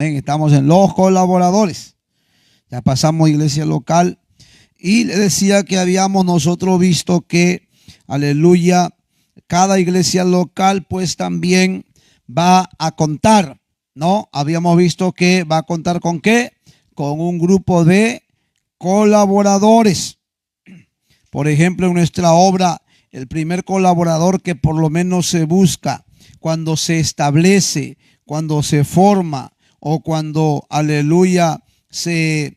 Estamos en los colaboradores. Ya pasamos a iglesia local y le decía que habíamos nosotros visto que, aleluya, cada iglesia local pues también va a contar, ¿no? Habíamos visto que va a contar con ¿qué? Con un grupo de colaboradores. Por ejemplo, en nuestra obra, el primer colaborador que por lo menos se busca cuando se establece, cuando se forma o cuando, aleluya, se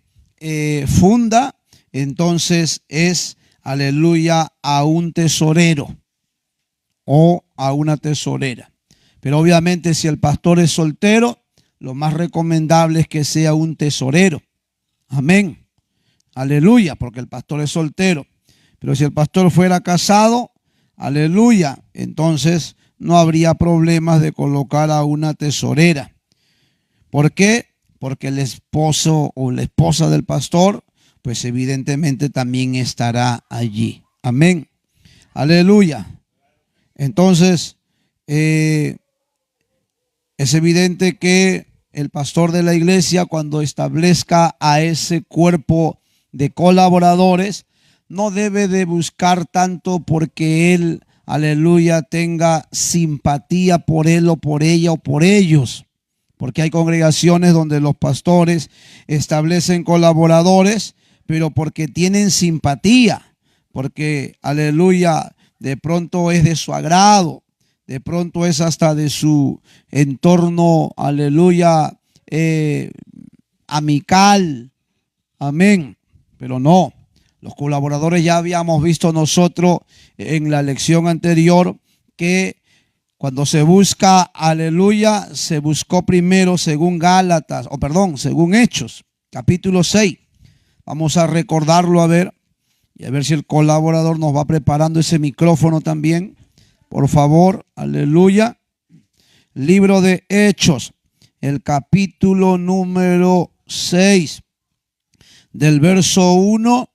funda, entonces es, aleluya, a un tesorero o a una tesorera. Pero obviamente si el pastor es soltero, lo más recomendable es que sea un tesorero. Amén. Aleluya, porque el pastor es soltero. Pero si el pastor fuera casado, aleluya, entonces no habría problemas de colocar a una tesorera. ¿Por qué? Porque el esposo o la esposa del pastor, pues evidentemente también estará allí. Amén. Aleluya. Entonces, es evidente que el pastor de la iglesia, cuando establezca a ese cuerpo de colaboradores, no debe de buscar tanto porque él, aleluya, tenga simpatía por él o por ella o por ellos. Porque hay congregaciones donde los pastores establecen colaboradores, pero porque tienen simpatía, porque, aleluya, de pronto es de su agrado, de pronto es hasta de su entorno, aleluya, amical. Amén. Pero no, los colaboradores ya habíamos visto nosotros en la lección anterior que cuando se busca, aleluya, se buscó primero según según Hechos, capítulo 6. Vamos a recordarlo a ver y a ver si el colaborador nos va preparando ese micrófono también. Por favor, aleluya. Libro de Hechos, el capítulo número 6, del verso 1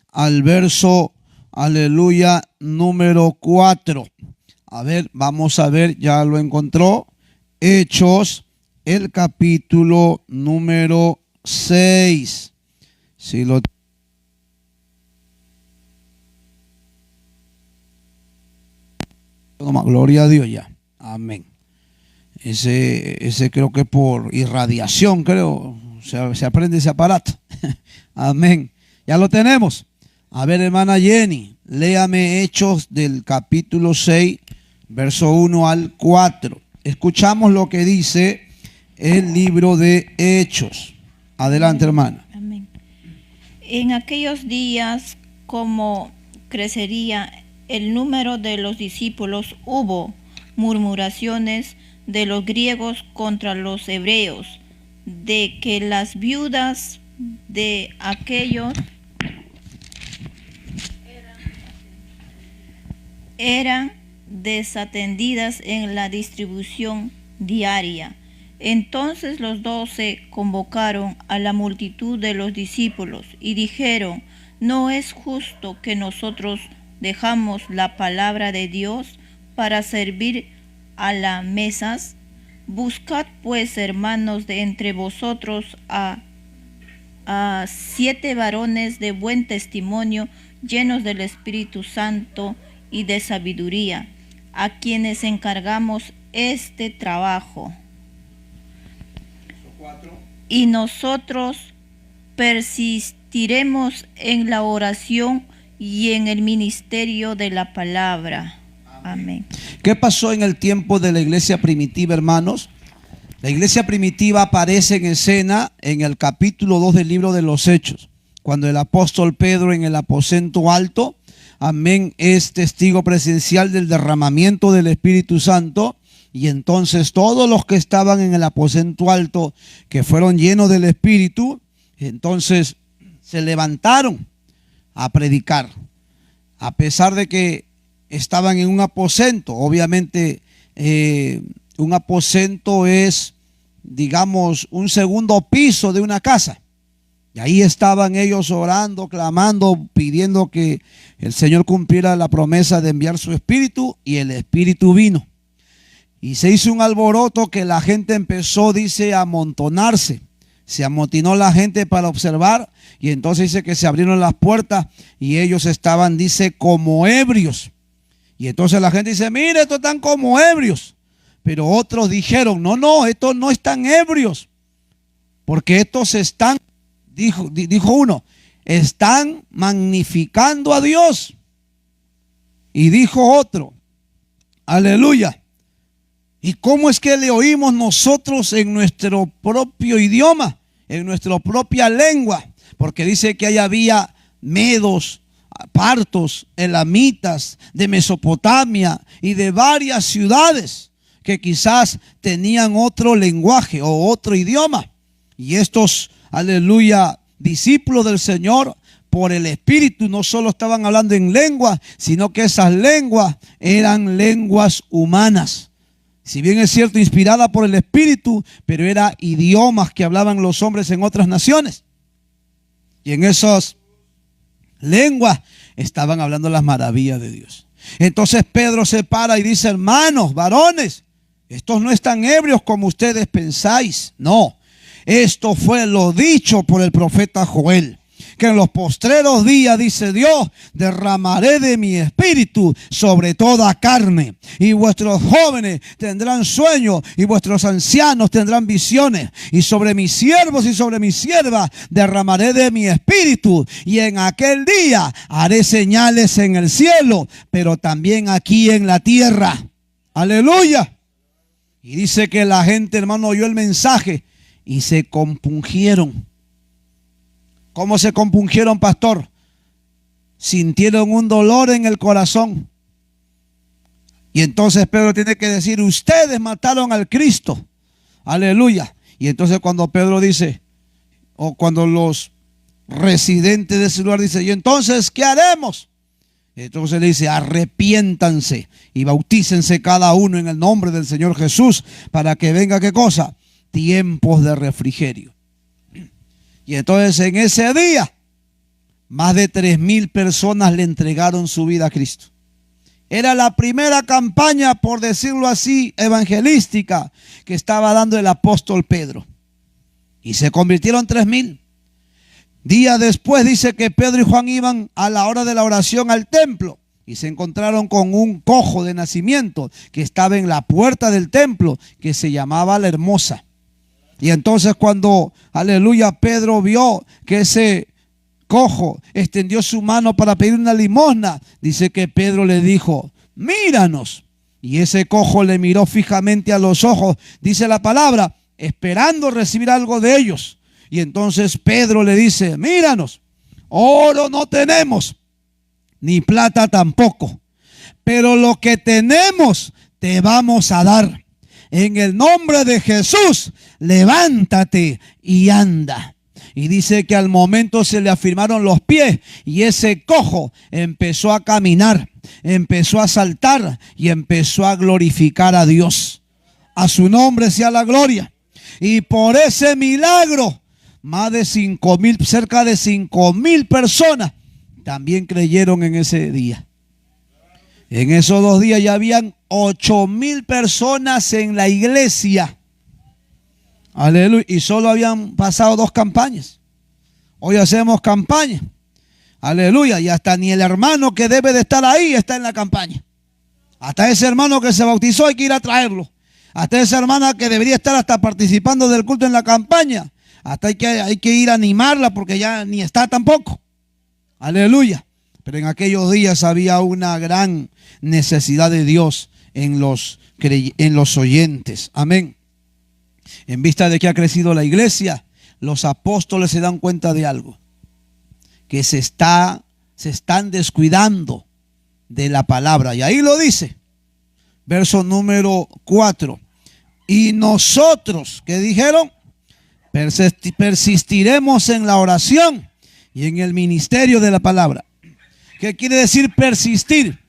al verso, aleluya, número 4. A ver, vamos a ver, ya lo encontró. Hechos, el capítulo número 6. Si lo gloria a Dios ya. Amén. Ese creo que por irradiación, creo, se aprende ese aparato. Amén. Ya lo tenemos. A ver, hermana Jenny, léame Hechos del capítulo 6, verso 1 al 4. Escuchamos lo que dice el libro de Hechos. Adelante, hermana. Amén. En aquellos días, como crecería el número de los discípulos, hubo murmuraciones de los griegos contra los hebreos, de que las viudas de aquellos eran desatendidas en la distribución diaria. Entonces los 12 convocaron a la multitud de los discípulos y dijeron: no es justo que nosotros dejamos la palabra de Dios para servir a las mesas. Buscad pues, hermanos, de entre vosotros a 7 varones de buen testimonio, llenos del Espíritu Santo y de sabiduría, a quienes encargamos este trabajo. Y nosotros persistiremos en la oración y en el ministerio de la palabra. Amén. ¿Qué pasó en el tiempo de la iglesia primitiva, hermanos? La iglesia primitiva aparece en escena en el capítulo 2 del libro de los Hechos, cuando el apóstol Pedro en el aposento alto, amén, es testigo presencial del derramamiento del Espíritu Santo. Y entonces todos los que estaban en el aposento alto, que fueron llenos del Espíritu, entonces se levantaron a predicar, a pesar de que estaban en un aposento. Obviamente un aposento es, digamos, un segundo piso de una casa. Y ahí estaban ellos orando, clamando, pidiendo que el Señor cumpliera la promesa de enviar su Espíritu, y el Espíritu vino. Y se hizo un alboroto que la gente empezó, dice, a amontonarse. Se amotinó la gente para observar y entonces dice que se abrieron las puertas y ellos estaban, dice, como ebrios. Y entonces la gente dice, mire, estos están como ebrios. Pero otros dijeron, no, estos no están ebrios. Porque estos están, dijo uno, están magnificando a Dios. Y dijo otro, aleluya. ¿Y cómo es que le oímos nosotros en nuestro propio idioma, en nuestra propia lengua? Porque dice que ahí había medos, partos, elamitas de Mesopotamia y de varias ciudades que quizás tenían otro lenguaje o otro idioma. Y estos, aleluya, discípulos del Señor, por el Espíritu, no solo estaban hablando en lengua, sino que esas lenguas eran lenguas humanas. Si bien es cierto, inspirada por el Espíritu, pero eran idiomas que hablaban los hombres en otras naciones. Y en esas lenguas estaban hablando las maravillas de Dios. Entonces Pedro se para y dice, hermanos, varones, estos no están ebrios como ustedes pensáis. No, esto fue lo dicho por el profeta Joel. Que en los postreros días, dice Dios, derramaré de mi espíritu sobre toda carne. Y vuestros jóvenes tendrán sueños y vuestros ancianos tendrán visiones. Y sobre mis siervos y sobre mis siervas derramaré de mi espíritu. Y en aquel día haré señales en el cielo, pero también aquí en la tierra. Aleluya. Y dice que la gente, hermano, oyó el mensaje y se compungieron. ¿Cómo se compungieron, pastor? Sintieron un dolor en el corazón. Y entonces Pedro tiene que decir, ustedes mataron al Cristo. Aleluya. Y entonces cuando Pedro dice, o cuando los residentes de ese lugar dicen, ¿y entonces qué haremos? Entonces le dice, arrepiéntanse y bautícense cada uno en el nombre del Señor Jesús para que venga, ¿qué cosa? Tiempos de refrigerio. Y entonces en ese día, más de 3,000 personas le entregaron su vida a Cristo. Era la primera campaña, por decirlo así, evangelística que estaba dando el apóstol Pedro. Y se convirtieron 3,000. Días después dice que Pedro y Juan iban a la hora de la oración al templo y se encontraron con un cojo de nacimiento que estaba en la puerta del templo, que se llamaba La Hermosa. Y entonces cuando, aleluya, Pedro vio que ese cojo extendió su mano para pedir una limosna, dice que Pedro le dijo, míranos. Y ese cojo le miró fijamente a los ojos, dice la palabra, esperando recibir algo de ellos. Y entonces Pedro le dice, míranos, oro no tenemos, ni plata tampoco, pero lo que tenemos te vamos a dar. En el nombre de Jesús, levántate y anda. Y dice que al momento se le afirmaron los pies y ese cojo empezó a caminar, empezó a saltar y empezó a glorificar a Dios. A su nombre sea la gloria. Y por ese milagro, más de 5,000, cerca de 5,000 personas también creyeron en ese día. En esos 2 días ya habían 8,000 personas en la iglesia. Aleluya. Y solo habían pasado 2 campañas. Hoy hacemos campaña. Aleluya. Y hasta ni el hermano que debe de estar ahí está en la campaña. Hasta ese hermano que se bautizó hay que ir a traerlo. Hasta esa hermana que debería estar hasta participando del culto en la campaña. Hasta hay que ir a animarla porque ya ni está tampoco. Aleluya. Pero en aquellos días había una gran necesidad de Dios en los oyentes. Amén. En vista de que ha crecido la iglesia, los apóstoles se dan cuenta de algo. Que se están descuidando de la palabra. Y ahí lo dice. Verso número 4. Y nosotros, ¿qué dijeron? Persistiremos en la oración y en el ministerio de la palabra. ¿Qué quiere decir persistir?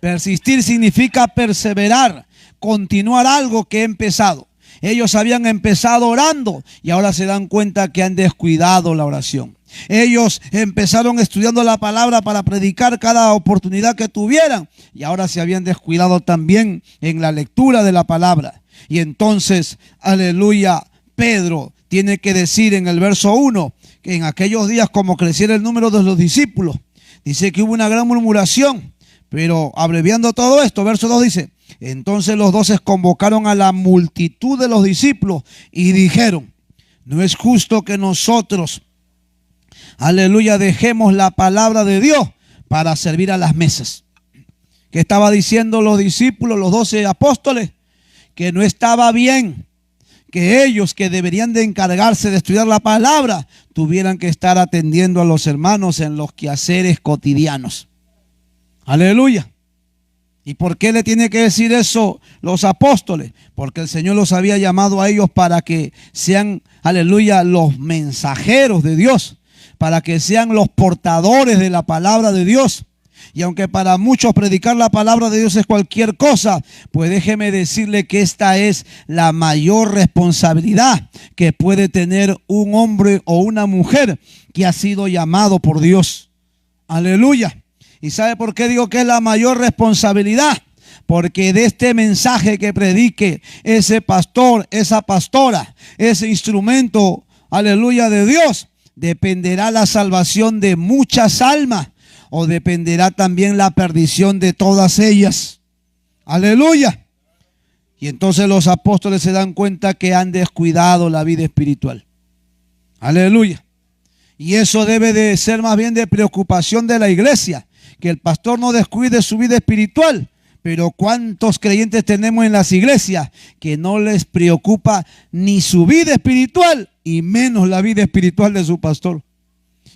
Persistir significa perseverar, continuar algo que he empezado. Ellos habían empezado orando y ahora se dan cuenta que han descuidado la oración. Ellos empezaron estudiando la palabra para predicar cada oportunidad que tuvieran, y ahora se habían descuidado también en la lectura de la palabra. Y entonces, aleluya, Pedro tiene que decir en el verso 1 que en aquellos días, como creciera el número de los discípulos, dice que hubo una gran murmuración. Pero abreviando todo esto, verso 2 dice: entonces los 12 convocaron a la multitud de los discípulos y dijeron: no es justo que nosotros, aleluya, dejemos la palabra de Dios para servir a las mesas. ¿Qué estaba diciendo los discípulos, los 12 apóstoles? Que no estaba bien que ellos, que deberían de encargarse de estudiar la palabra, tuvieran que estar atendiendo a los hermanos en los quehaceres cotidianos. Aleluya. ¿Y por qué le tiene que decir eso los apóstoles? Porque el Señor los había llamado a ellos para que sean, aleluya, los mensajeros de Dios, para que sean los portadores de la palabra de Dios. Y aunque para muchos predicar la palabra de Dios es cualquier cosa, pues déjeme decirle que esta es la mayor responsabilidad que puede tener un hombre o una mujer que ha sido llamado por Dios. Aleluya. ¿Y sabe por qué digo que es la mayor responsabilidad? Porque de este mensaje que predique ese pastor, esa pastora, ese instrumento, aleluya, de Dios, dependerá la salvación de muchas almas, o dependerá también la perdición de todas ellas. Aleluya. Y entonces los apóstoles se dan cuenta que han descuidado la vida espiritual. Aleluya. Y eso debe de ser más bien de preocupación de la iglesia, que el pastor no descuide su vida espiritual. Pero ¿cuántos creyentes tenemos en las iglesias que no les preocupa ni su vida espiritual y menos la vida espiritual de su pastor?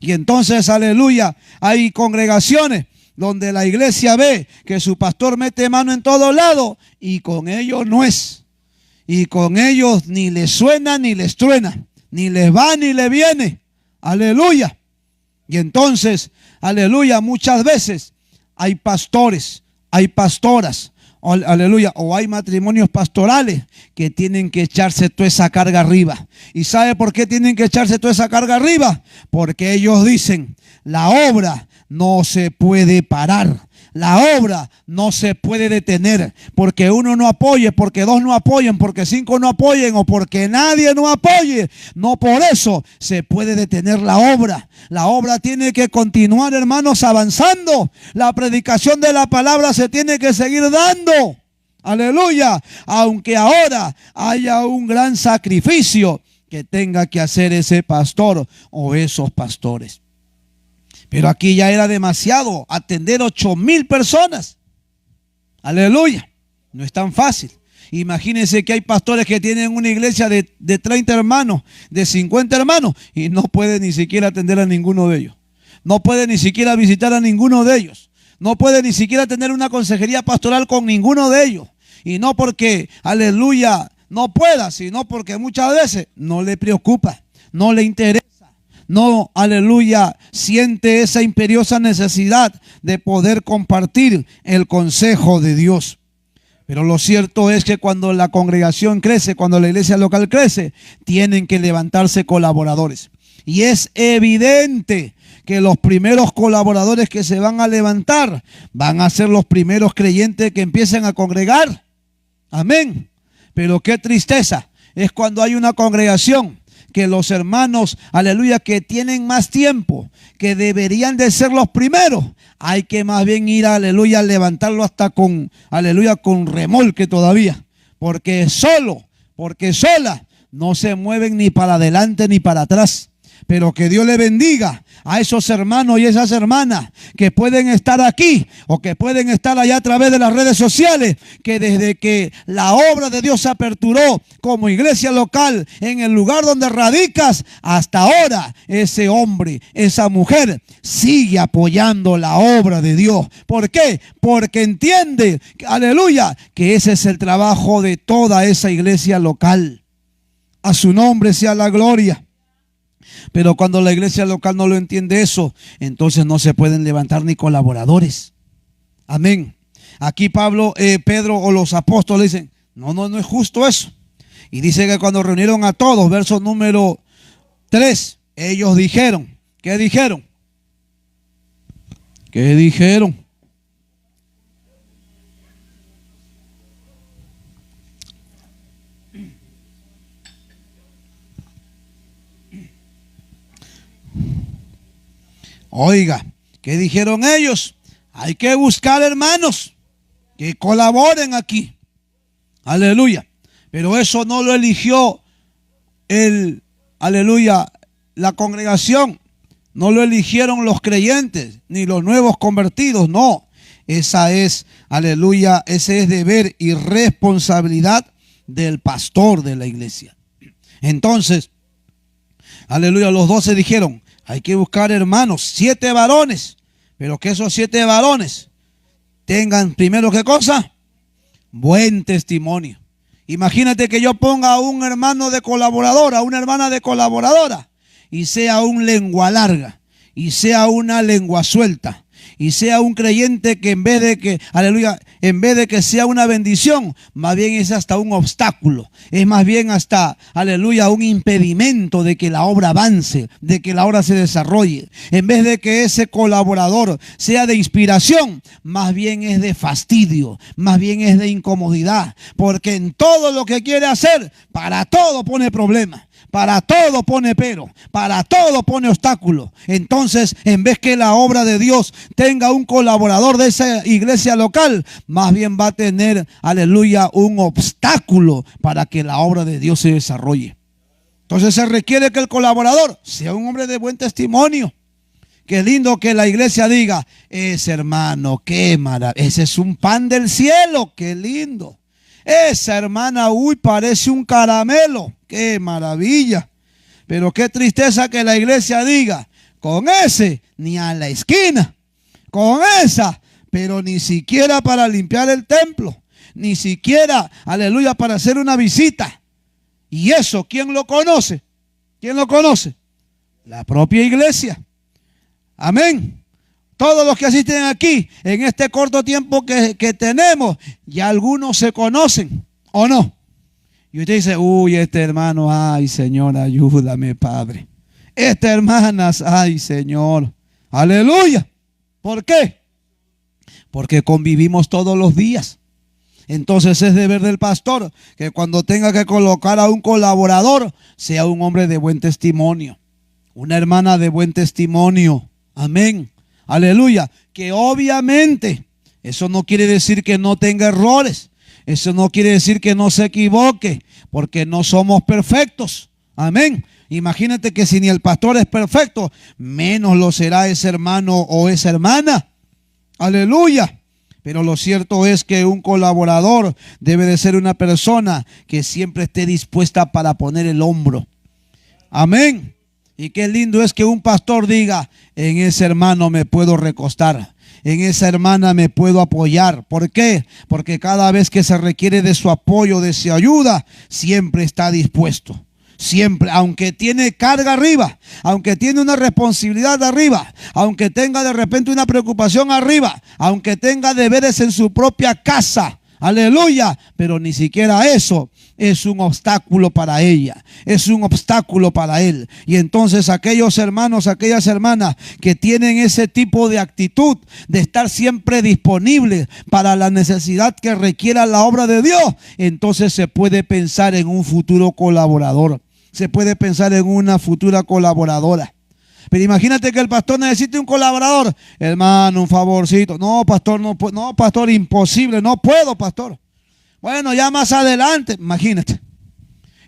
Y entonces, aleluya, hay congregaciones donde la iglesia ve que su pastor mete mano en todo lado y con ellos no es. Y con ellos ni les suena ni les truena, ni les va ni les viene. Aleluya. Y entonces, aleluya, muchas veces hay pastores, hay pastoras, aleluya, o hay matrimonios pastorales que tienen que echarse toda esa carga arriba. ¿Y sabe por qué tienen que echarse toda esa carga arriba? Porque ellos dicen: la obra no se puede parar, la obra no se puede detener, porque uno no apoye, porque dos no apoyen, porque cinco no apoyen, o porque nadie no apoye. No por eso se puede detener la obra. La obra tiene que continuar, hermanos, avanzando. La predicación de la palabra se tiene que seguir dando. Aleluya. Aunque ahora haya un gran sacrificio que tenga que hacer ese pastor o esos pastores. Pero aquí ya era demasiado atender 8,000 personas. Aleluya. No es tan fácil. Imagínense que hay pastores que tienen una iglesia de 30 hermanos, de 50 hermanos, y no puede ni siquiera atender a ninguno de ellos. No puede ni siquiera visitar a ninguno de ellos. No puede ni siquiera tener una consejería pastoral con ninguno de ellos. Y no porque, aleluya, no pueda, sino porque muchas veces no le preocupa, no le interesa. No, aleluya, siente esa imperiosa necesidad de poder compartir el consejo de Dios. Pero lo cierto es que cuando la congregación crece, cuando la iglesia local crece, tienen que levantarse colaboradores. Y es evidente que los primeros colaboradores que se van a levantar van a ser los primeros creyentes que empiecen a congregar. Amén. Pero qué tristeza es cuando hay una congregación que los hermanos, aleluya, que tienen más tiempo, que deberían de ser los primeros, hay que más bien ir, aleluya, a levantarlo hasta con, aleluya, con remolque todavía, porque sola no se mueven ni para adelante ni para atrás. Pero que Dios le bendiga a esos hermanos y esas hermanas que pueden estar aquí o que pueden estar allá a través de las redes sociales, que desde que la obra de Dios se aperturó como iglesia local en el lugar donde radicas, hasta ahora ese hombre, esa mujer sigue apoyando la obra de Dios. ¿Por qué? Porque entiende, aleluya, que ese es el trabajo de toda esa iglesia local. A su nombre sea la gloria. Pero cuando la iglesia local no lo entiende eso, entonces no se pueden levantar ni colaboradores. Amén. Aquí Pedro o los apóstoles dicen: no es justo eso. Y dice que cuando reunieron a todos, verso número 3, ellos dijeron: ¿Qué dijeron? ¿Qué dijeron? Oiga, ¿qué dijeron ellos? Hay que buscar hermanos que colaboren aquí. Aleluya. Pero eso no lo eligió aleluya, la congregación. No lo eligieron los creyentes ni los nuevos convertidos. No, esa es, aleluya, ese es deber y responsabilidad del pastor de la iglesia. Entonces, aleluya, los 12 dijeron, hay que buscar hermanos, 7 varones, pero que esos 7 varones tengan primero, ¿qué cosa? Buen testimonio. Imagínate que yo ponga a un hermano de colaboradora, a una hermana de colaboradora, y sea un lengua larga, y sea una lengua suelta, y sea un creyente que en vez de que, aleluya, en vez de que sea una bendición, más bien es hasta un obstáculo, es más bien hasta, aleluya, un impedimento de que la obra avance, de que la obra se desarrolle. En vez de que ese colaborador sea de inspiración, más bien es de fastidio, más bien es de incomodidad, porque en todo lo que quiere hacer, para todo pone problemas. Para todo pone pero, para todo pone obstáculo. Entonces, en vez que la obra de Dios tenga un colaborador de esa iglesia local, más bien va a tener, aleluya, un obstáculo para que la obra de Dios se desarrolle. Entonces se requiere que el colaborador sea un hombre de buen testimonio. Qué lindo que la iglesia diga, ese hermano, qué maravilla, ese es un pan del cielo, qué lindo. Esa hermana, uy, parece un caramelo. ¡Qué maravilla! Pero qué tristeza que la iglesia diga, con ese, ni a la esquina. Con esa, pero ni siquiera para limpiar el templo. Ni siquiera, aleluya, para hacer una visita. Y eso, ¿quién lo conoce? ¿Quién lo conoce? La propia iglesia. Amén. Todos los que asisten aquí, en este corto tiempo que tenemos, ya algunos se conocen, ¿o no? Y usted dice, uy, este hermano, ay Señor, ayúdame, Padre. Estas hermanas, ay Señor, aleluya. ¿Por qué? Porque convivimos todos los días. Entonces es deber del pastor que cuando tenga que colocar a un colaborador, sea un hombre de buen testimonio, una hermana de buen testimonio. Amén. Aleluya, que obviamente eso no quiere decir que no tenga errores, eso no quiere decir que no se equivoque, porque no somos perfectos. Amén. Imagínate que si ni el pastor es perfecto, menos lo será ese hermano o esa hermana. Aleluya. Pero lo cierto es que un colaborador debe de ser una persona que siempre esté dispuesta para poner el hombro. Amén. Y qué lindo es que un pastor diga, en ese hermano me puedo recostar, en esa hermana me puedo apoyar. ¿Por qué? Porque cada vez que se requiere de su apoyo, de su ayuda, siempre está dispuesto. Siempre, aunque tiene carga arriba, aunque tiene una responsabilidad arriba, aunque tenga de repente una preocupación arriba, aunque tenga deberes en su propia casa. Aleluya, pero ni siquiera eso es un obstáculo para ella, es un obstáculo para él. Y entonces aquellos hermanos, aquellas hermanas que tienen ese tipo de actitud de estar siempre disponibles para la necesidad que requiera la obra de Dios, entonces se puede pensar en un futuro colaborador, se puede pensar en una futura colaboradora. Pero imagínate que el pastor necesite un colaborador. Hermano, un favorcito. No, pastor, no puedo. No, pastor, imposible. No puedo, pastor. Bueno, ya más adelante. Imagínate.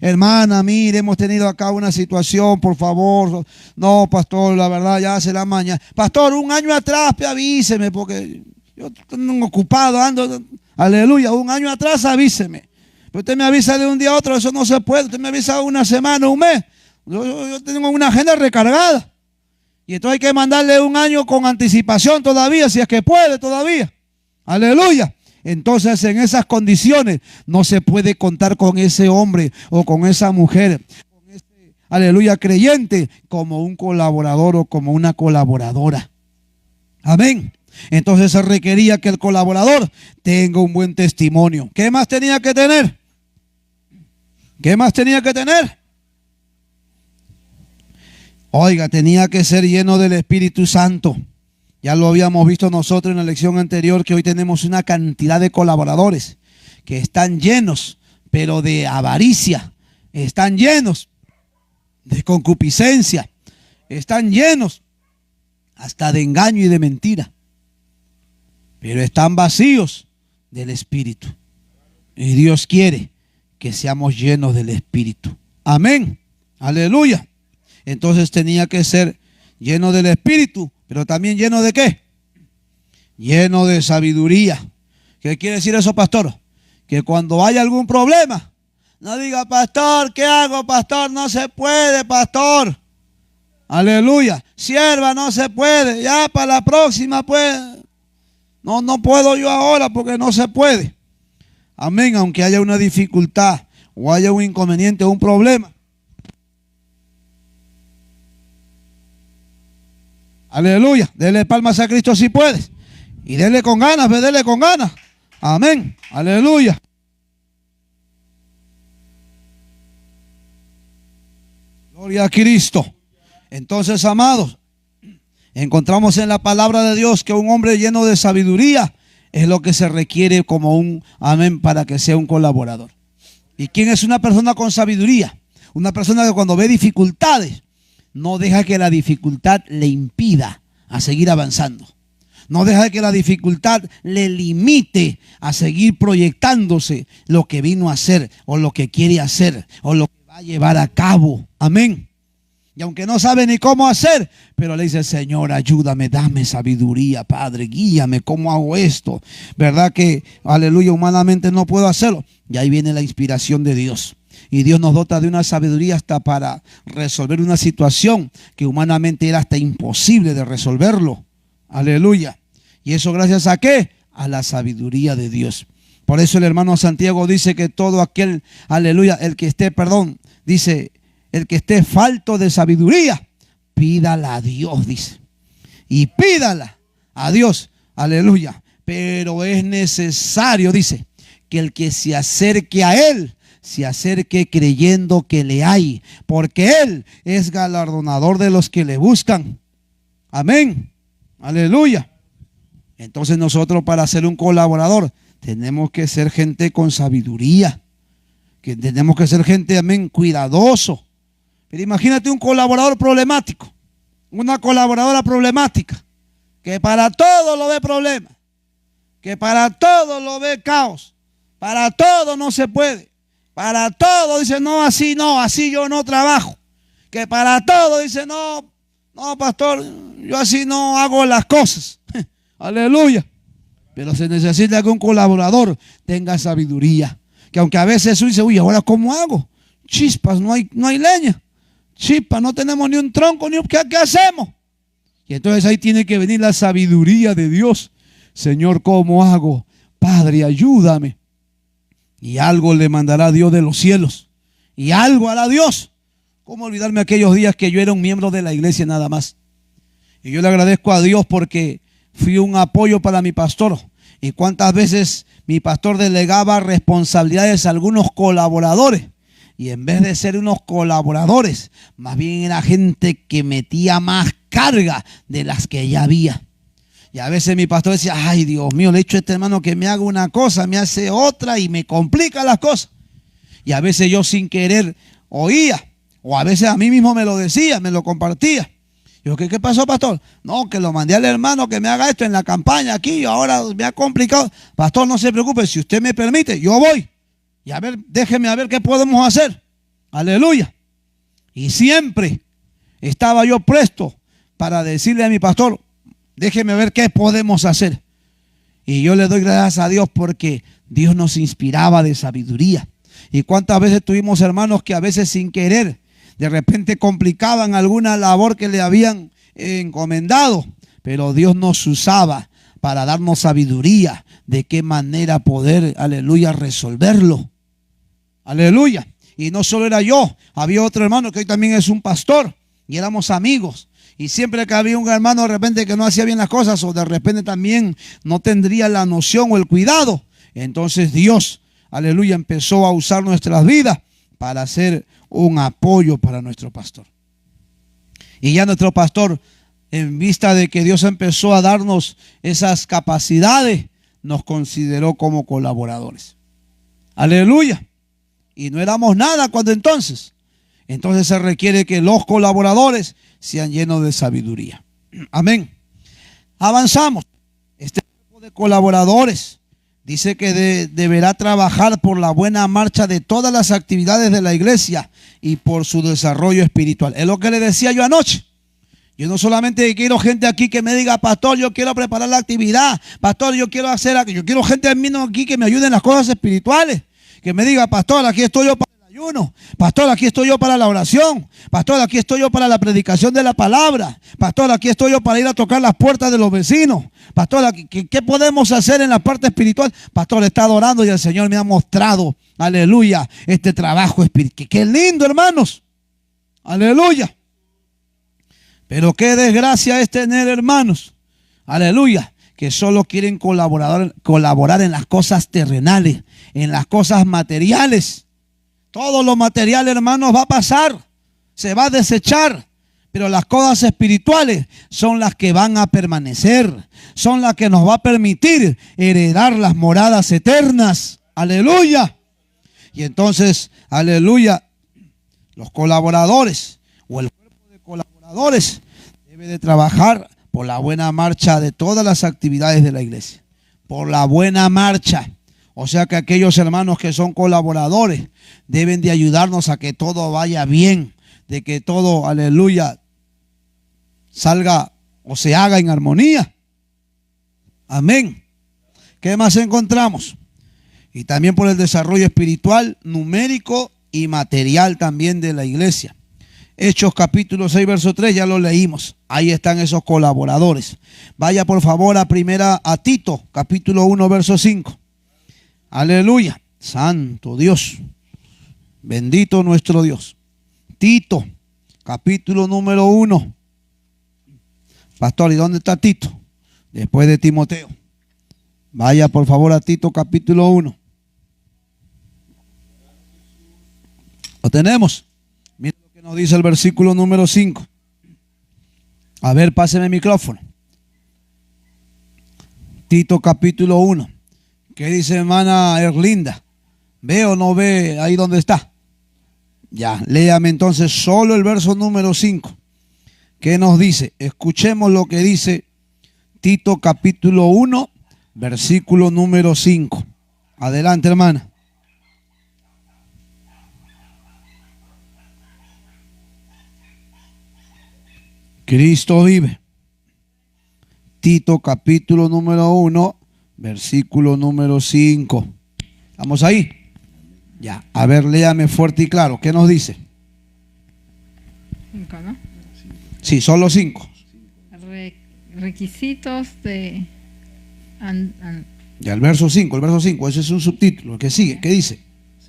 Hermana, mire, hemos tenido acá una situación, por favor. No, pastor, la verdad, ya será mañana. Pastor, un año atrás, avíseme, porque yo estoy ocupado, ando. Aleluya, un año atrás avíseme. Pero usted me avisa de un día a otro, eso no se puede. Usted me avisa una semana, un mes. Yo tengo una agenda recargada. Y entonces hay que mandarle un año con anticipación todavía, si es que puede todavía. Aleluya. Entonces en esas condiciones no se puede contar con ese hombre o con esa mujer, con ese, aleluya, creyente, como un colaborador o como una colaboradora. Amén. Entonces se requería que el colaborador tenga un buen testimonio. ¿Qué más tenía que tener? ¿Qué más tenía que tener? Oiga, tenía que ser lleno del Espíritu Santo. Ya lo habíamos visto nosotros en la lección anterior, que hoy tenemos una cantidad de colaboradores que están llenos, pero de avaricia, están llenos de concupiscencia, están llenos hasta de engaño y de mentira, pero están vacíos del Espíritu. Y Dios quiere que seamos llenos del Espíritu. Amén. Aleluya. Entonces tenía que ser lleno del Espíritu, pero también lleno de ¿qué? Lleno de sabiduría. ¿Qué quiere decir eso, pastor? Que cuando haya algún problema, no diga, pastor, ¿qué hago, pastor? No se puede, pastor. Aleluya. Sierva, no se puede. Ya para la próxima, pues. No puedo yo ahora porque no se puede. Amén. Aunque haya una dificultad o haya un inconveniente o un problema. Aleluya. Dele palmas a Cristo si puedes. Y dele con ganas, dele con ganas. Amén. Aleluya. Gloria a Cristo. Entonces, amados, encontramos en la palabra de Dios que un hombre lleno de sabiduría es lo que se requiere como un amén para que sea un colaborador. ¿Y quién es una persona con sabiduría? Una persona que cuando ve dificultades no deja que la dificultad le impida a seguir avanzando. No deja que la dificultad le limite a seguir proyectándose lo que vino a hacer o lo que quiere hacer o lo que va a llevar a cabo. Amén. Y aunque no sabe ni cómo hacer, pero le dice, Señor, ayúdame, dame sabiduría, Padre, guíame, ¿cómo hago esto? ¿Verdad que, aleluya, humanamente no puedo hacerlo? Y ahí viene la inspiración de Dios. Y Dios nos dota de una sabiduría hasta para resolver una situación que humanamente era hasta imposible de resolverlo. Aleluya. ¿Y eso gracias a qué? A la sabiduría de Dios. Por eso el hermano Santiago dice que todo aquel, aleluya, el que esté, dice, el que esté falto de sabiduría, pídala a Dios, dice. Y pídala a Dios, aleluya. Pero es necesario, dice, que el que se acerque a Él, se acerque creyendo que le hay, porque Él es galardonador de los que le buscan. Amén. Aleluya. Entonces nosotros, para ser un colaborador, tenemos que ser gente con sabiduría, que tenemos que ser gente, amén, cuidadoso. Pero imagínate un colaborador problemático, una colaboradora problemática, que para todo lo ve problema, que para todo lo ve caos, para todo no se puede, para todo dice, no, así yo no trabajo, que para todo dice, no, pastor, yo así no hago las cosas. Aleluya. Pero se necesita que un colaborador tenga sabiduría, que aunque a veces uno dice, uy, ¿ahora cómo hago? Chispas, no hay leña. Chispas, no tenemos ni un tronco, ni un ¿qué hacemos? Y entonces ahí tiene que venir la sabiduría de Dios. Señor, ¿cómo hago? Padre, ayúdame. Y algo le mandará Dios de los cielos. Y algo hará Dios. ¿Cómo olvidarme aquellos días que yo era un miembro de la iglesia nada más? Y yo le agradezco a Dios porque fui un apoyo para mi pastor. Y cuántas veces mi pastor delegaba responsabilidades a algunos colaboradores. Y en vez de ser unos colaboradores, más bien era gente que metía más carga de las que ya había. Y a veces mi pastor decía, ay Dios mío, le he dicho a este hermano que me haga una cosa, me hace otra y me complica las cosas. Y a veces yo sin querer oía, o a veces a mí mismo me lo decía, me lo compartía. Yo, ¿qué pasó, pastor? No, que lo mandé al hermano que me haga esto en la campaña aquí y ahora me ha complicado. Pastor, no se preocupe, si usted me permite, yo voy. Y a ver, déjeme a ver qué podemos hacer. Aleluya. Y siempre estaba yo presto para decirle a mi pastor, déjeme ver qué podemos hacer. Y yo le doy gracias a Dios porque Dios nos inspiraba de sabiduría. Y cuántas veces tuvimos hermanos que a veces sin querer, de repente complicaban alguna labor que le habían encomendado. Pero Dios nos usaba para darnos sabiduría de qué manera poder, aleluya, resolverlo. Aleluya. Y no solo era yo, había otro hermano que hoy también es un pastor y éramos amigos. Y siempre que había un hermano de repente que no hacía bien las cosas o de repente también no tendría la noción o el cuidado, entonces Dios, aleluya, empezó a usar nuestras vidas para hacer un apoyo para nuestro pastor. Y ya nuestro pastor, en vista de que Dios empezó a darnos esas capacidades, nos consideró como colaboradores. Aleluya. Y no éramos nada cuando entonces. Entonces se requiere que los colaboradores sean llenos de sabiduría. Amén. Avanzamos. Este grupo de colaboradores dice que deberá trabajar por la buena marcha de todas las actividades de la iglesia y por su desarrollo espiritual. Es lo que le decía yo anoche. Yo no solamente quiero gente aquí que me diga, pastor, yo quiero preparar la actividad, pastor, yo quiero hacer aquello. Yo quiero gente aquí que me ayude en las cosas espirituales. Que me diga, pastor, aquí estoy yo para el ayuno, pastor, aquí estoy yo para la oración, pastor, aquí estoy yo para la predicación de la palabra, pastor, aquí estoy yo para ir a tocar las puertas de los vecinos, pastor, ¿qué podemos hacer en la parte espiritual? Pastor, he estado orando y el Señor me ha mostrado, aleluya, este trabajo espiritual. Qué lindo, hermanos, aleluya. Pero qué desgracia es tener hermanos, aleluya, que solo quieren colaborar en las cosas terrenales, en las cosas materiales. Todo lo material, hermanos, va a pasar, se va a desechar, pero las cosas espirituales son las que van a permanecer, son las que nos va a permitir heredar las moradas eternas. Aleluya. Y entonces, aleluya, los colaboradores o el cuerpo de colaboradores debe de trabajar por la buena marcha de todas las actividades de la iglesia. Por la buena marcha. O sea que aquellos hermanos que son colaboradores deben de ayudarnos a que todo vaya bien. De que todo, aleluya, salga o se haga en armonía. Amén. ¿Qué más encontramos? Y también por el desarrollo espiritual, numérico y material también de la iglesia. Hechos capítulo 6, verso 3, ya lo leímos. Ahí están esos colaboradores. Vaya por favor a Tito, capítulo 1, verso 5. Aleluya. Santo Dios. Bendito nuestro Dios. Tito, capítulo número 1. Pastor, ¿y dónde está Tito? Después de Timoteo. Vaya por favor a Tito, capítulo 1. ¿Lo tenemos? Mira lo que nos dice el versículo número 5. A ver, páseme el micrófono. Tito capítulo 1. ¿Qué dice hermana Erlinda? ¿Ve o no ve ahí donde está? Ya, léame entonces solo el verso número 5. ¿Qué nos dice? Escuchemos lo que dice Tito capítulo 1, versículo número 5. Adelante, hermana. Cristo vive. Tito capítulo número 1, versículo número 5. ¿Estamos ahí? Ya. A ver, léame fuerte y claro. ¿Qué nos dice? 5, ¿no? Sí, solo 5. Requisitos de... Ya, el verso 5, ese es un subtítulo. El que sigue, ¿qué dice?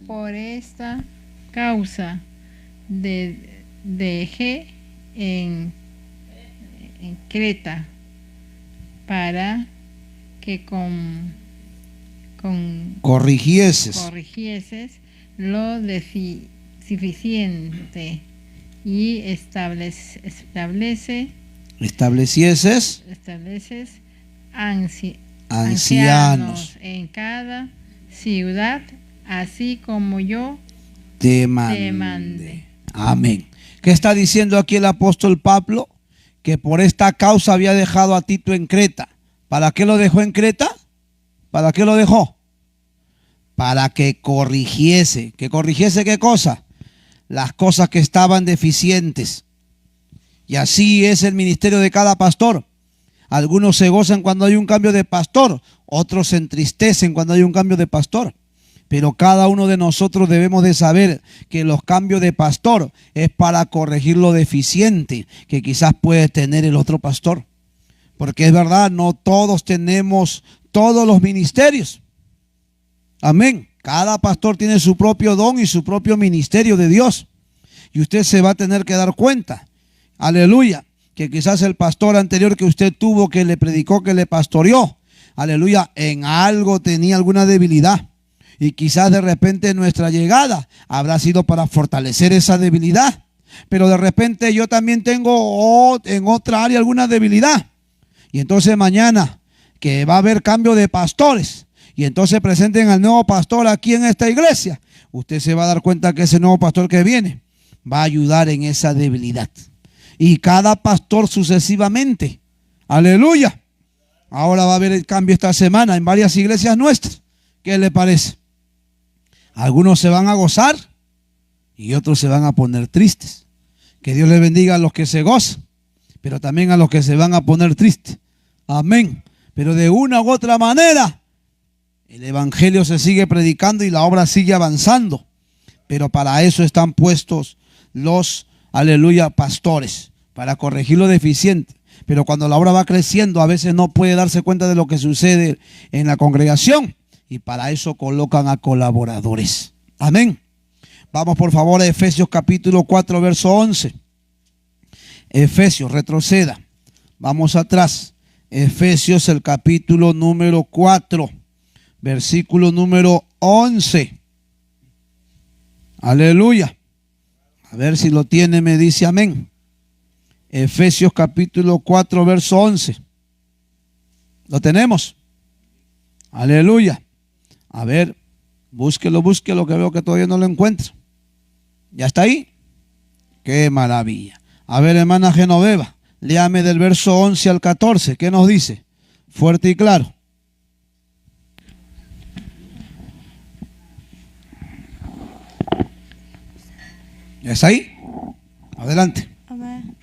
Por esta causa dejé en Creta para que corrigieses lo deficiente y establecieses ancianos en cada ciudad, así como yo te mandé. Amén. ¿Qué está diciendo aquí el apóstol Pablo? Que por esta causa había dejado a Tito en Creta. ¿Para qué lo dejó en Creta? ¿Para qué lo dejó? Para que corrigiese. ¿Que corrigiese qué cosa? Las cosas que estaban deficientes. Y así es el ministerio de cada pastor. Algunos se gozan cuando hay un cambio de pastor, otros se entristecen cuando hay un cambio de pastor. Pero cada uno de nosotros debemos de saber que los cambios de pastor es para corregir lo deficiente que quizás puede tener el otro pastor. Porque es verdad, no todos tenemos todos los ministerios. Amén. Cada pastor tiene su propio don y su propio ministerio de Dios. Y usted se va a tener que dar cuenta. Aleluya. Que quizás el pastor anterior que usted tuvo, que le predicó, que le pastoreó, aleluya, en algo tenía alguna debilidad. Y quizás de repente nuestra llegada habrá sido para fortalecer esa debilidad. pero de repente yo también tengo en otra área alguna debilidad. Y entonces mañana que va a haber cambio de pastores y entonces presenten al nuevo pastor aquí en esta iglesia, usted se va a dar cuenta que ese nuevo pastor que viene va a ayudar en esa debilidad. Y cada pastor sucesivamente. Aleluya. Ahora va a haber el cambio esta semana en varias iglesias nuestras. ¿Qué le parece? Algunos se van a gozar y otros se van a poner tristes. Que Dios les bendiga a los que se gozan, pero también a los que se van a poner tristes. Amén. Pero de una u otra manera, el evangelio se sigue predicando y la obra sigue avanzando. Pero para eso están puestos los, aleluya, pastores, para corregir lo deficiente. Pero cuando la obra va creciendo, a veces no puede darse cuenta de lo que sucede en la congregación. Y para eso colocan a colaboradores. Amén. Vamos por favor a Efesios capítulo 4, verso 11. Efesios, retroceda. Vamos atrás. Efesios, el capítulo número 4, versículo número 11. Aleluya. A ver si lo tiene, me dice amén. Efesios capítulo 4, verso 11. ¿Lo tenemos? Aleluya. A ver, búsquelo, que veo que todavía no lo encuentro. ¿Ya está ahí? ¡Qué maravilla! A ver, hermana Genoveva, léame del verso 11 al 14. ¿Qué nos dice? Fuerte y claro. ¿Ya está ahí? Adelante. Amén.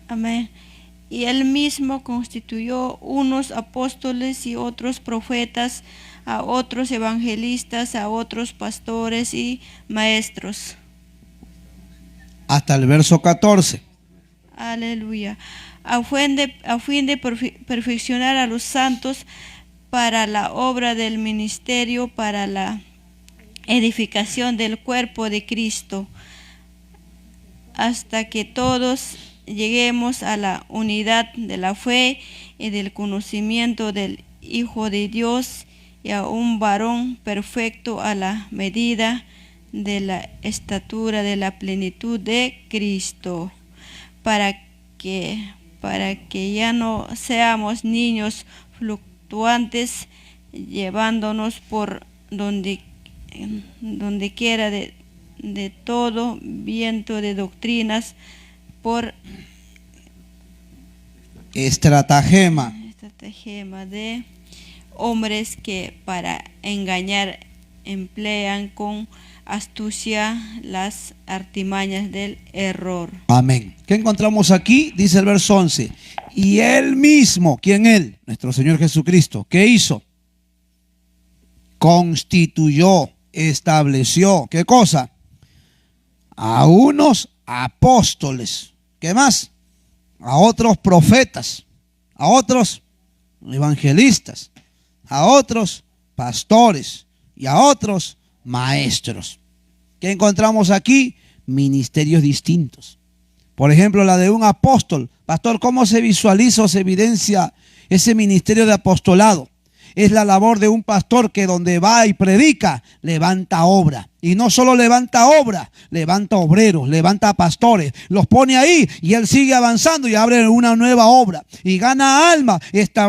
Amén. Y él mismo constituyó unos apóstoles y otros profetas, a otros evangelistas, a otros pastores y maestros. Hasta el verso 14. Aleluya. A fin de perfeccionar a los santos para la obra del ministerio, para la edificación del cuerpo de Cristo, hasta que todos lleguemos a la unidad de la fe y del conocimiento del Hijo de Dios y a un varón perfecto a la medida de la estatura de la plenitud de Cristo, para que ya no seamos niños fluctuantes, llevándonos por donde quiera de todo viento de doctrinas, por estratagema de hombres que para engañar emplean con astucia las artimañas del error. Amén. ¿Qué encontramos aquí? Dice el verso 11. Y él mismo, ¿quién él? Nuestro Señor Jesucristo. ¿Qué hizo? Constituyó, estableció. ¿Qué cosa? A unos apóstoles. ¿Qué más? A otros profetas, a otros evangelistas, a otros pastores y a otros maestros. ¿Qué encontramos aquí? Ministerios distintos. Por ejemplo, la de un apóstol. Pastor, ¿cómo se visualiza o se evidencia ese ministerio de apostolado? Es la labor de un pastor que donde va y predica, levanta obra. Y no solo levanta obra, levanta obreros, levanta pastores, los pone ahí y él sigue avanzando y abre una nueva obra. Y gana alma,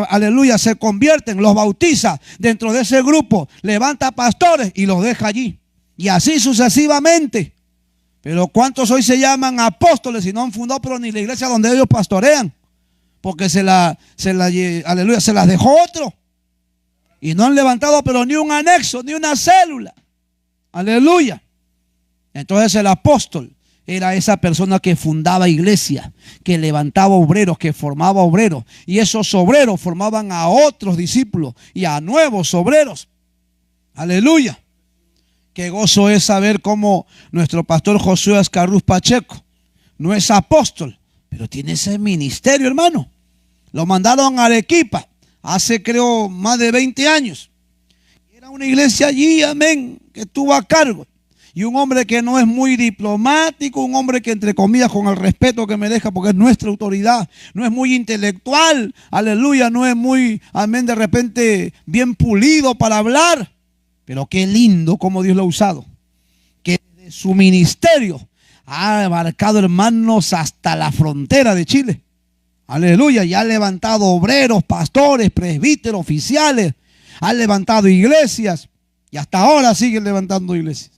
aleluya, se convierten, los bautiza dentro de ese grupo, levanta pastores y los deja allí. Y así sucesivamente. Pero ¿cuántos hoy se llaman apóstoles y no han fundado pero ni la iglesia donde ellos pastorean? Porque aleluya, se las dejó otro. Y no han levantado pero ni un anexo, ni una célula. Aleluya. Entonces el apóstol era esa persona que fundaba iglesia, que levantaba obreros, que formaba obreros. Y esos obreros formaban a otros discípulos y a nuevos obreros. Aleluya. Qué gozo es saber cómo nuestro pastor Josué Ascarruz Pacheco no es apóstol, pero tiene ese ministerio, hermano. Lo mandaron a Arequipa hace creo más de 20 años. Era una iglesia allí, amén, que estuvo a cargo. Y un hombre que no es muy diplomático, un hombre que entre comillas con el respeto que merezca porque es nuestra autoridad, no es muy intelectual, aleluya, no es muy, amén, de repente bien pulido para hablar. Pero qué lindo como Dios lo ha usado. Que de su ministerio ha abarcado, hermanos, hasta la frontera de Chile. Aleluya, y ha levantado obreros, pastores, presbíteros, oficiales, ha levantado iglesias y hasta ahora siguen levantando iglesias.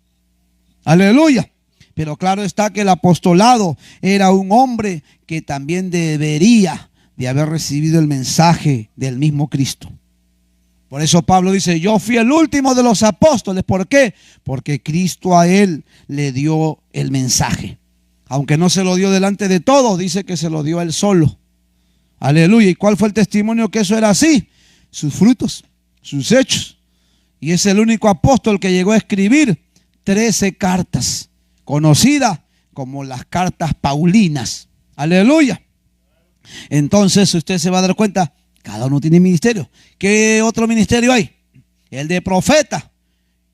Aleluya. Pero claro está que el apostolado era un hombre que también debería de haber recibido el mensaje del mismo Cristo. Por eso Pablo dice, yo fui el último de los apóstoles. ¿Por qué? Porque Cristo a él le dio el mensaje. Aunque no se lo dio delante de todos, dice que se lo dio a él solo. Aleluya. ¿Y cuál fue el testimonio que eso era así? Sus frutos, sus hechos. Y es el único apóstol que llegó a escribir 13 cartas, conocidas como las cartas paulinas. Aleluya. Entonces usted se va a dar cuenta, cada uno tiene ministerio. ¿Qué otro ministerio hay? El de profeta.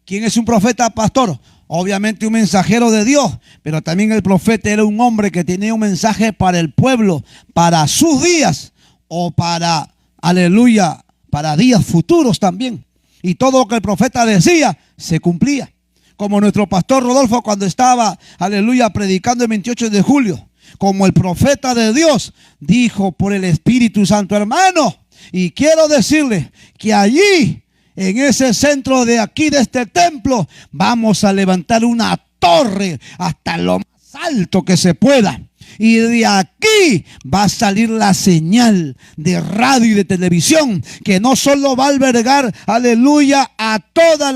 ¿Quién es un profeta, pastor? Obviamente un mensajero de Dios, pero también el profeta era un hombre que tenía un mensaje para el pueblo, para sus días o para, aleluya, para días futuros también. Y todo lo que el profeta decía se cumplía. Como nuestro pastor Rodolfo cuando estaba, aleluya, predicando el 28 de julio. Como el profeta de Dios dijo por el Espíritu Santo, hermano. Y quiero decirle que allí, en ese centro de aquí, de este templo, vamos a levantar una torre hasta lo más alto que se pueda. Y de aquí va a salir la señal de radio y de televisión que no solo va a albergar, aleluya, a toda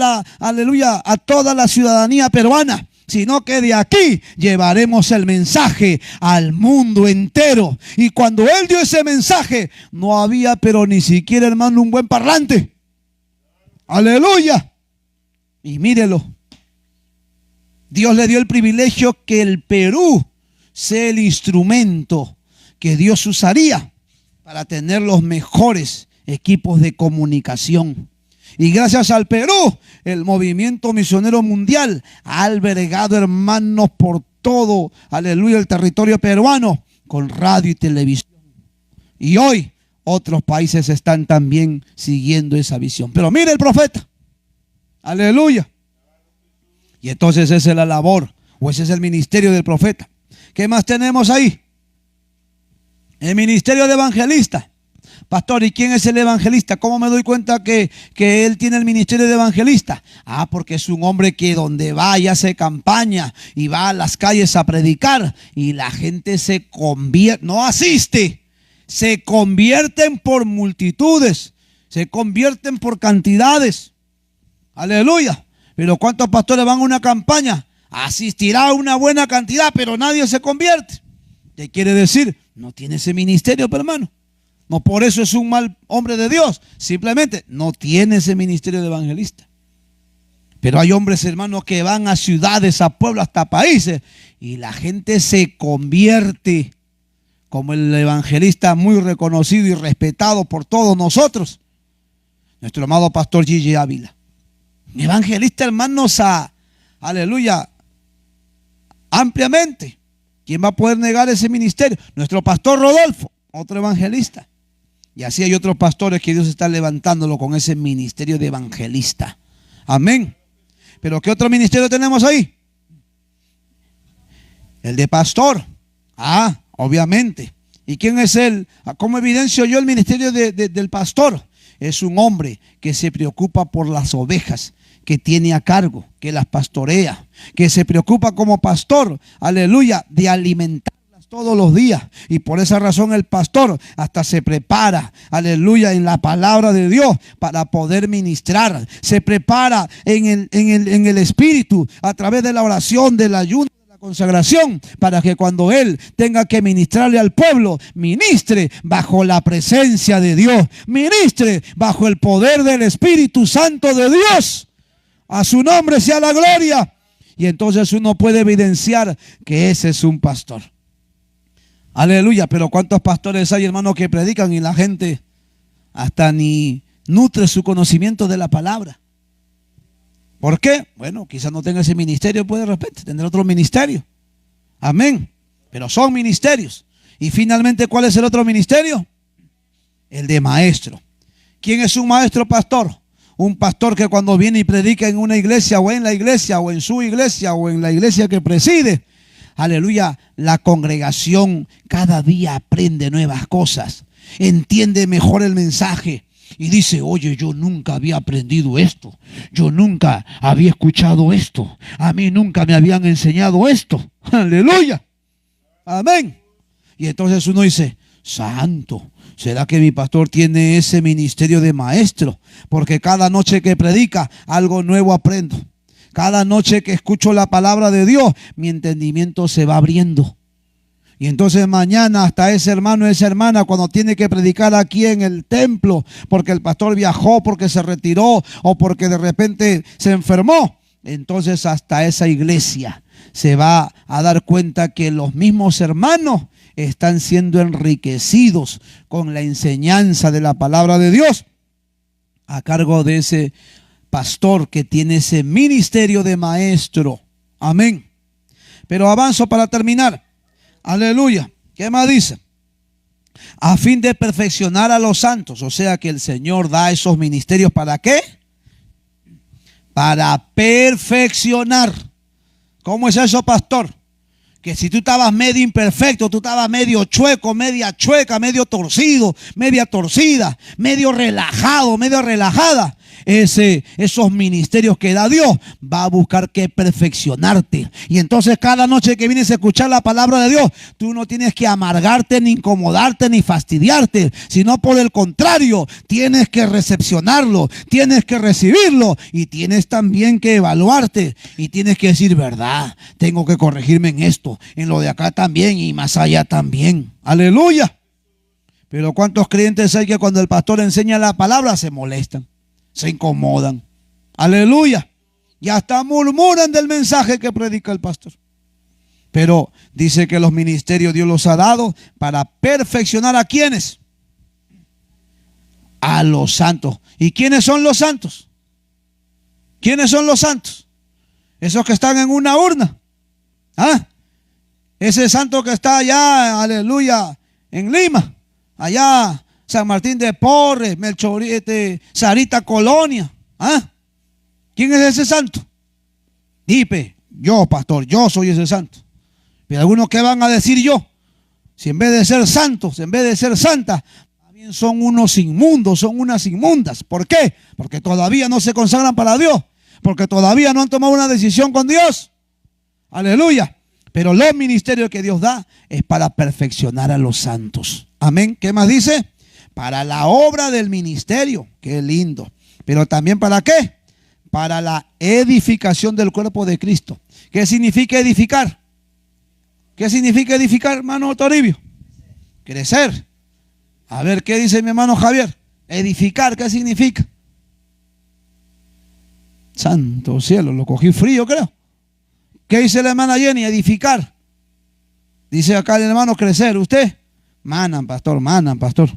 la ciudadanía peruana, sino que de aquí llevaremos el mensaje al mundo entero. Y cuando él dio ese mensaje, no había pero ni siquiera, hermano, un buen parlante. Aleluya. Y mírelo, Dios le dio el privilegio que el Perú sea el instrumento que Dios usaría para tener los mejores equipos de comunicación. Y gracias al Perú, el movimiento misionero mundial ha albergado, hermanos, por todo, aleluya, el territorio peruano con radio y televisión. Y hoy otros países están también siguiendo esa visión. Pero mire el profeta, aleluya. Y entonces esa es la labor, o ese es el ministerio del profeta. ¿Qué más tenemos ahí? El ministerio de evangelista. Pastor, ¿y quién es el evangelista? ¿Cómo me doy cuenta que él tiene el ministerio de evangelista? Porque es un hombre que donde va y hace campaña y va a las calles a predicar y la gente se convierte, no asiste, se convierten por multitudes, se convierten por cantidades. Aleluya. Pero ¿cuántos pastores van a una campaña? Asistirá una buena cantidad, pero nadie se convierte. ¿Qué quiere decir? No tiene ese ministerio, pero hermano. No por eso es un mal hombre de Dios. Simplemente no tiene ese ministerio de evangelista. Pero hay hombres, hermanos, que van a ciudades, a pueblos, hasta países, y la gente se convierte, como el evangelista muy reconocido y respetado por todos nosotros, nuestro amado pastor Gigi Ávila. Evangelista, hermanos, aleluya, ampliamente. ¿Quién va a poder negar ese ministerio? Nuestro pastor Rodolfo, otro evangelista. Y así hay otros pastores que Dios está levantándolo con ese ministerio de evangelista. Amén. Pero ¿qué otro ministerio tenemos ahí? El de pastor. Obviamente. ¿Y quién es él? ¿Cómo evidencio yo el ministerio del pastor? Es un hombre que se preocupa por las ovejas que tiene a cargo, que las pastorea, que se preocupa como pastor, aleluya, de alimentarlas todos los días. Y por esa razón el pastor hasta se prepara, aleluya, en la palabra de Dios para poder ministrar. Se prepara en el espíritu a través de la oración, del ayuno, consagración, para que cuando él tenga que ministrarle al pueblo, ministre bajo la presencia de Dios, ministre bajo el poder del Espíritu Santo de Dios. A su nombre sea la gloria. Y entonces uno puede evidenciar que ese es un pastor. Aleluya. Pero ¿cuántos pastores hay, hermanos, que predican y la gente hasta ni nutre su conocimiento de la palabra? ¿Por qué? Bueno, quizás no tenga ese ministerio, pues de repente tendrá otro ministerio. Amén. Pero son ministerios. Y finalmente, ¿cuál es el otro ministerio? El de maestro. ¿Quién es un maestro pastor? Un pastor que cuando viene y predica en una iglesia o en la iglesia o en su iglesia o en la iglesia que preside, aleluya, la congregación cada día aprende nuevas cosas, entiende mejor el mensaje y dice, oye, yo nunca había aprendido esto, yo nunca había escuchado esto, a mí nunca me habían enseñado esto. Aleluya. Amén. Y entonces uno dice, santo, ¿será que mi pastor tiene ese ministerio de maestro? Porque cada noche que predica, algo nuevo aprendo. Cada noche que escucho la palabra de Dios, mi entendimiento se va abriendo. Y entonces mañana hasta ese hermano, esa hermana, cuando tiene que predicar aquí en el templo, porque el pastor viajó, porque se retiró o porque de repente se enfermó, entonces hasta esa iglesia se va a dar cuenta que los mismos hermanos están siendo enriquecidos con la enseñanza de la palabra de Dios a cargo de ese pastor que tiene ese ministerio de maestro. Amén. Pero avanzo para terminar. Aleluya. ¿Qué más dice? A fin de perfeccionar a los santos. O sea que el Señor da esos ministerios ¿para qué? Para perfeccionar. ¿Cómo es eso, pastor? Que si tú estabas medio imperfecto, tú estabas medio chueco, media chueca, medio torcido, media torcida, medio relajado, medio relajada, esos ministerios que da Dios va a buscar que perfeccionarte. Y entonces cada noche que vienes a escuchar la palabra de Dios, tú no tienes que amargarte, ni incomodarte, ni fastidiarte, sino por el contrario, tienes que recepcionarlo, tienes que recibirlo y tienes también que evaluarte y tienes que decir, verdad, tengo que corregirme en esto, en lo de acá también y más allá también. Aleluya. Pero ¿cuántos creyentes hay que cuando el pastor enseña la palabra se molestan? Se incomodan. Aleluya. Y hasta murmuran del mensaje que predica el pastor. Pero dice que los ministerios Dios los ha dado para perfeccionar ¿a quiénes? A los santos. ¿Y quiénes son los santos? ¿Quiénes son los santos? Esos que están en una urna. ¿Ah? Ese santo que está allá, aleluya, en Lima, allá San Martín de Porres, Melchorete, Sarita Colonia. ¿Ah? ¿Quién es ese santo? Dipe, yo pastor, yo soy ese santo. Pero algunos, ¿qué van a decir yo? Si en vez de ser santos, en vez de ser santas, también son unos inmundos, son unas inmundas. ¿Por qué? Porque todavía no se consagran para Dios, porque todavía no han tomado una decisión con Dios. Aleluya. Pero los ministerios que Dios da es para perfeccionar a los santos. Amén. ¿Qué más dice? Para la obra del ministerio. Qué lindo. Pero también ¿para qué? Para la edificación del cuerpo de Cristo. ¿Qué significa edificar? ¿Qué significa edificar, hermano Toribio? Crecer. A ver, ¿qué dice mi hermano Javier? Edificar, ¿qué significa? Santo cielo, lo cogí frío, creo. ¿Qué dice la hermana Jenny? Edificar. Dice acá el hermano crecer. ¿Usted? Manan, pastor, manan, pastor.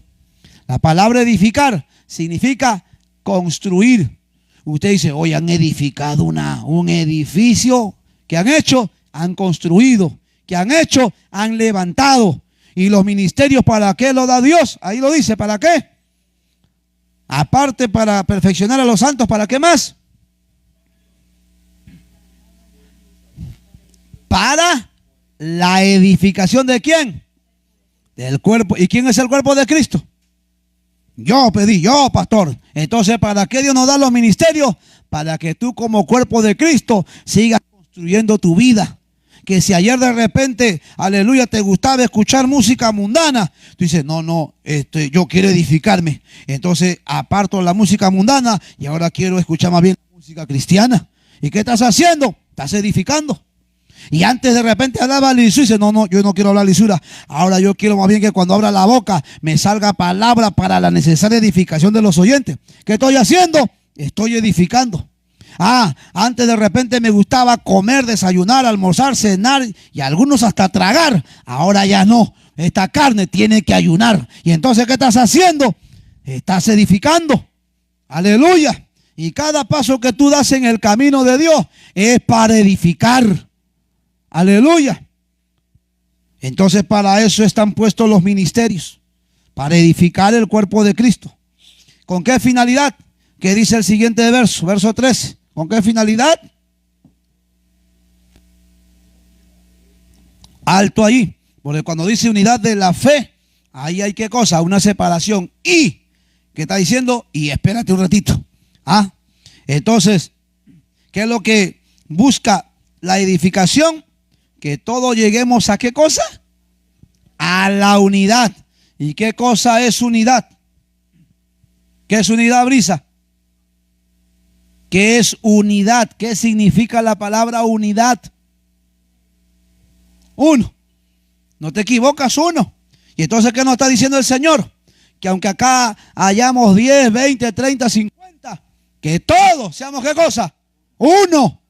La palabra edificar significa construir. Usted dice, hoy han edificado un edificio. ¿Qué han hecho? Han construido. ¿Qué han hecho? Han levantado. ¿Y los ministerios para qué lo da Dios? Ahí lo dice, ¿para qué? Aparte para perfeccionar a los santos, ¿para qué más? Para la edificación ¿de quién? Del cuerpo. ¿Y quién es el cuerpo de Cristo? Yo pedí, yo pastor. Entonces, ¿para qué Dios nos da los ministerios? Para que tú como cuerpo de Cristo sigas construyendo tu vida. Que si ayer de repente, aleluya, te gustaba escuchar música mundana, tú dices, no, yo quiero edificarme. Entonces aparto la música mundana y ahora quiero escuchar más bien la música cristiana. ¿Y qué estás haciendo? Estás edificando. Y antes de repente hablaba lisura y dice, no, yo no quiero hablar lisura. Ahora yo quiero más bien que cuando abra la boca me salga palabra para la necesaria edificación de los oyentes. ¿Qué estoy haciendo? Estoy edificando. Antes de repente me gustaba comer, desayunar, almorzar, cenar y algunos hasta tragar. Ahora ya no. Esta carne tiene que ayunar. Y entonces, ¿qué estás haciendo? Estás edificando. Aleluya. Y cada paso que tú das en el camino de Dios es para edificar. Aleluya. Entonces para eso están puestos los ministerios, para edificar el cuerpo de Cristo. ¿Con qué finalidad? ¿Qué dice el siguiente verso? Verso 13. ¿Con qué finalidad? Alto ahí. Porque cuando dice unidad de la fe, ahí hay qué cosa, una separación. Y, ¿qué está diciendo? Y espérate un ratito. Entonces, ¿qué es lo que busca la edificación? Que todos lleguemos a qué cosa? A la unidad. ¿Y qué cosa es unidad? ¿Qué es unidad, Brisa? ¿Qué es unidad? ¿Qué significa la palabra unidad? Uno. No te equivocas, uno. Y entonces, ¿qué nos está diciendo el Señor? Que aunque acá hayamos 10, 20, 30, 50, que todos seamos ¿qué cosa? Uno.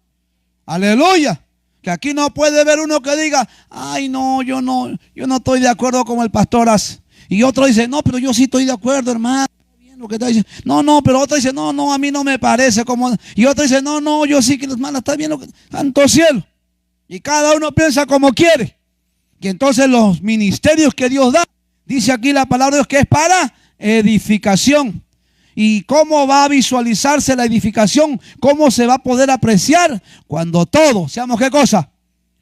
Aleluya. Que aquí no puede haber uno que diga, ay no, yo no estoy de acuerdo con el pastor hace. Y otro dice, no, pero yo sí estoy de acuerdo, hermano. Lo que está diciendo. No, pero otro dice, no, a mí no me parece como. Y otro dice, no, yo sí que hermano está bien lo que. Santo cielo. Y cada uno piensa como quiere. Y entonces los ministerios que Dios da, dice aquí la palabra de Dios que es para edificación. ¿Y cómo va a visualizarse la edificación? ¿Cómo se va a poder apreciar? Cuando todos seamos ¿qué cosa?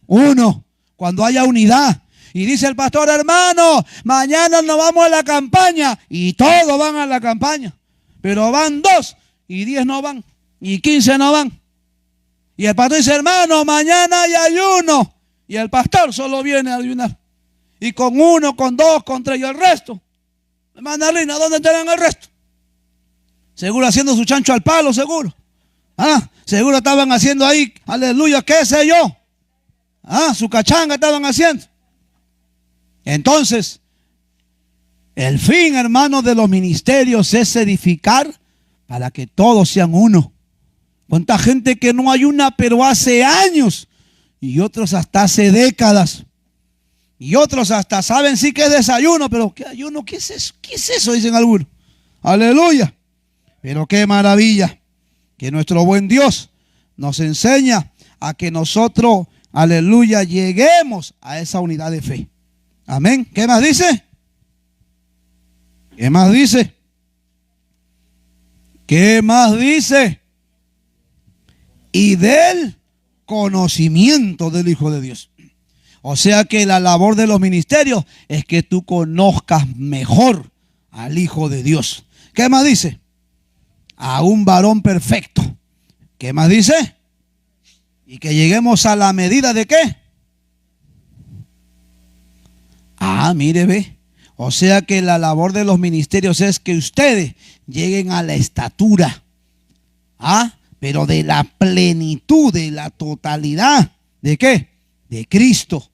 Uno. Cuando haya unidad. Y dice el pastor, hermano, mañana nos vamos a la campaña. Y todos van a la campaña. Pero van 2 y 10 no van. Y 15 no van. Y el pastor dice, hermano, mañana hay ayuno. Y el pastor solo viene a ayunar. Y con 1, con 2, con 3 y el resto. Hermana Rina, ¿dónde tienen el resto? Seguro haciendo su chancho al palo, seguro. Seguro estaban haciendo ahí, aleluya, qué sé yo. Su cachanga estaban haciendo. Entonces, el fin, hermanos, de los ministerios es edificar para que todos sean uno. ¿Cuánta gente que no ayuna, pero hace años? Y otros hasta hace décadas. Y otros hasta saben sí que es desayuno, pero ¿qué ayuno? ¿Qué es eso? ¿Qué es eso? Dicen algunos. Aleluya. Pero qué maravilla que nuestro buen Dios nos enseña a que nosotros, aleluya, lleguemos a esa unidad de fe. Amén. ¿Qué más dice? ¿Qué más dice? ¿Qué más dice? Y del conocimiento del Hijo de Dios. O sea que la labor de los ministerios es que tú conozcas mejor al Hijo de Dios. ¿Qué más dice? A un varón perfecto. ¿Qué más dice? Y que lleguemos a la medida de ¿qué? Mire, ve. O sea que la labor de los ministerios es que ustedes lleguen a la estatura. Pero de la plenitud, de la totalidad. ¿De qué? De Cristo.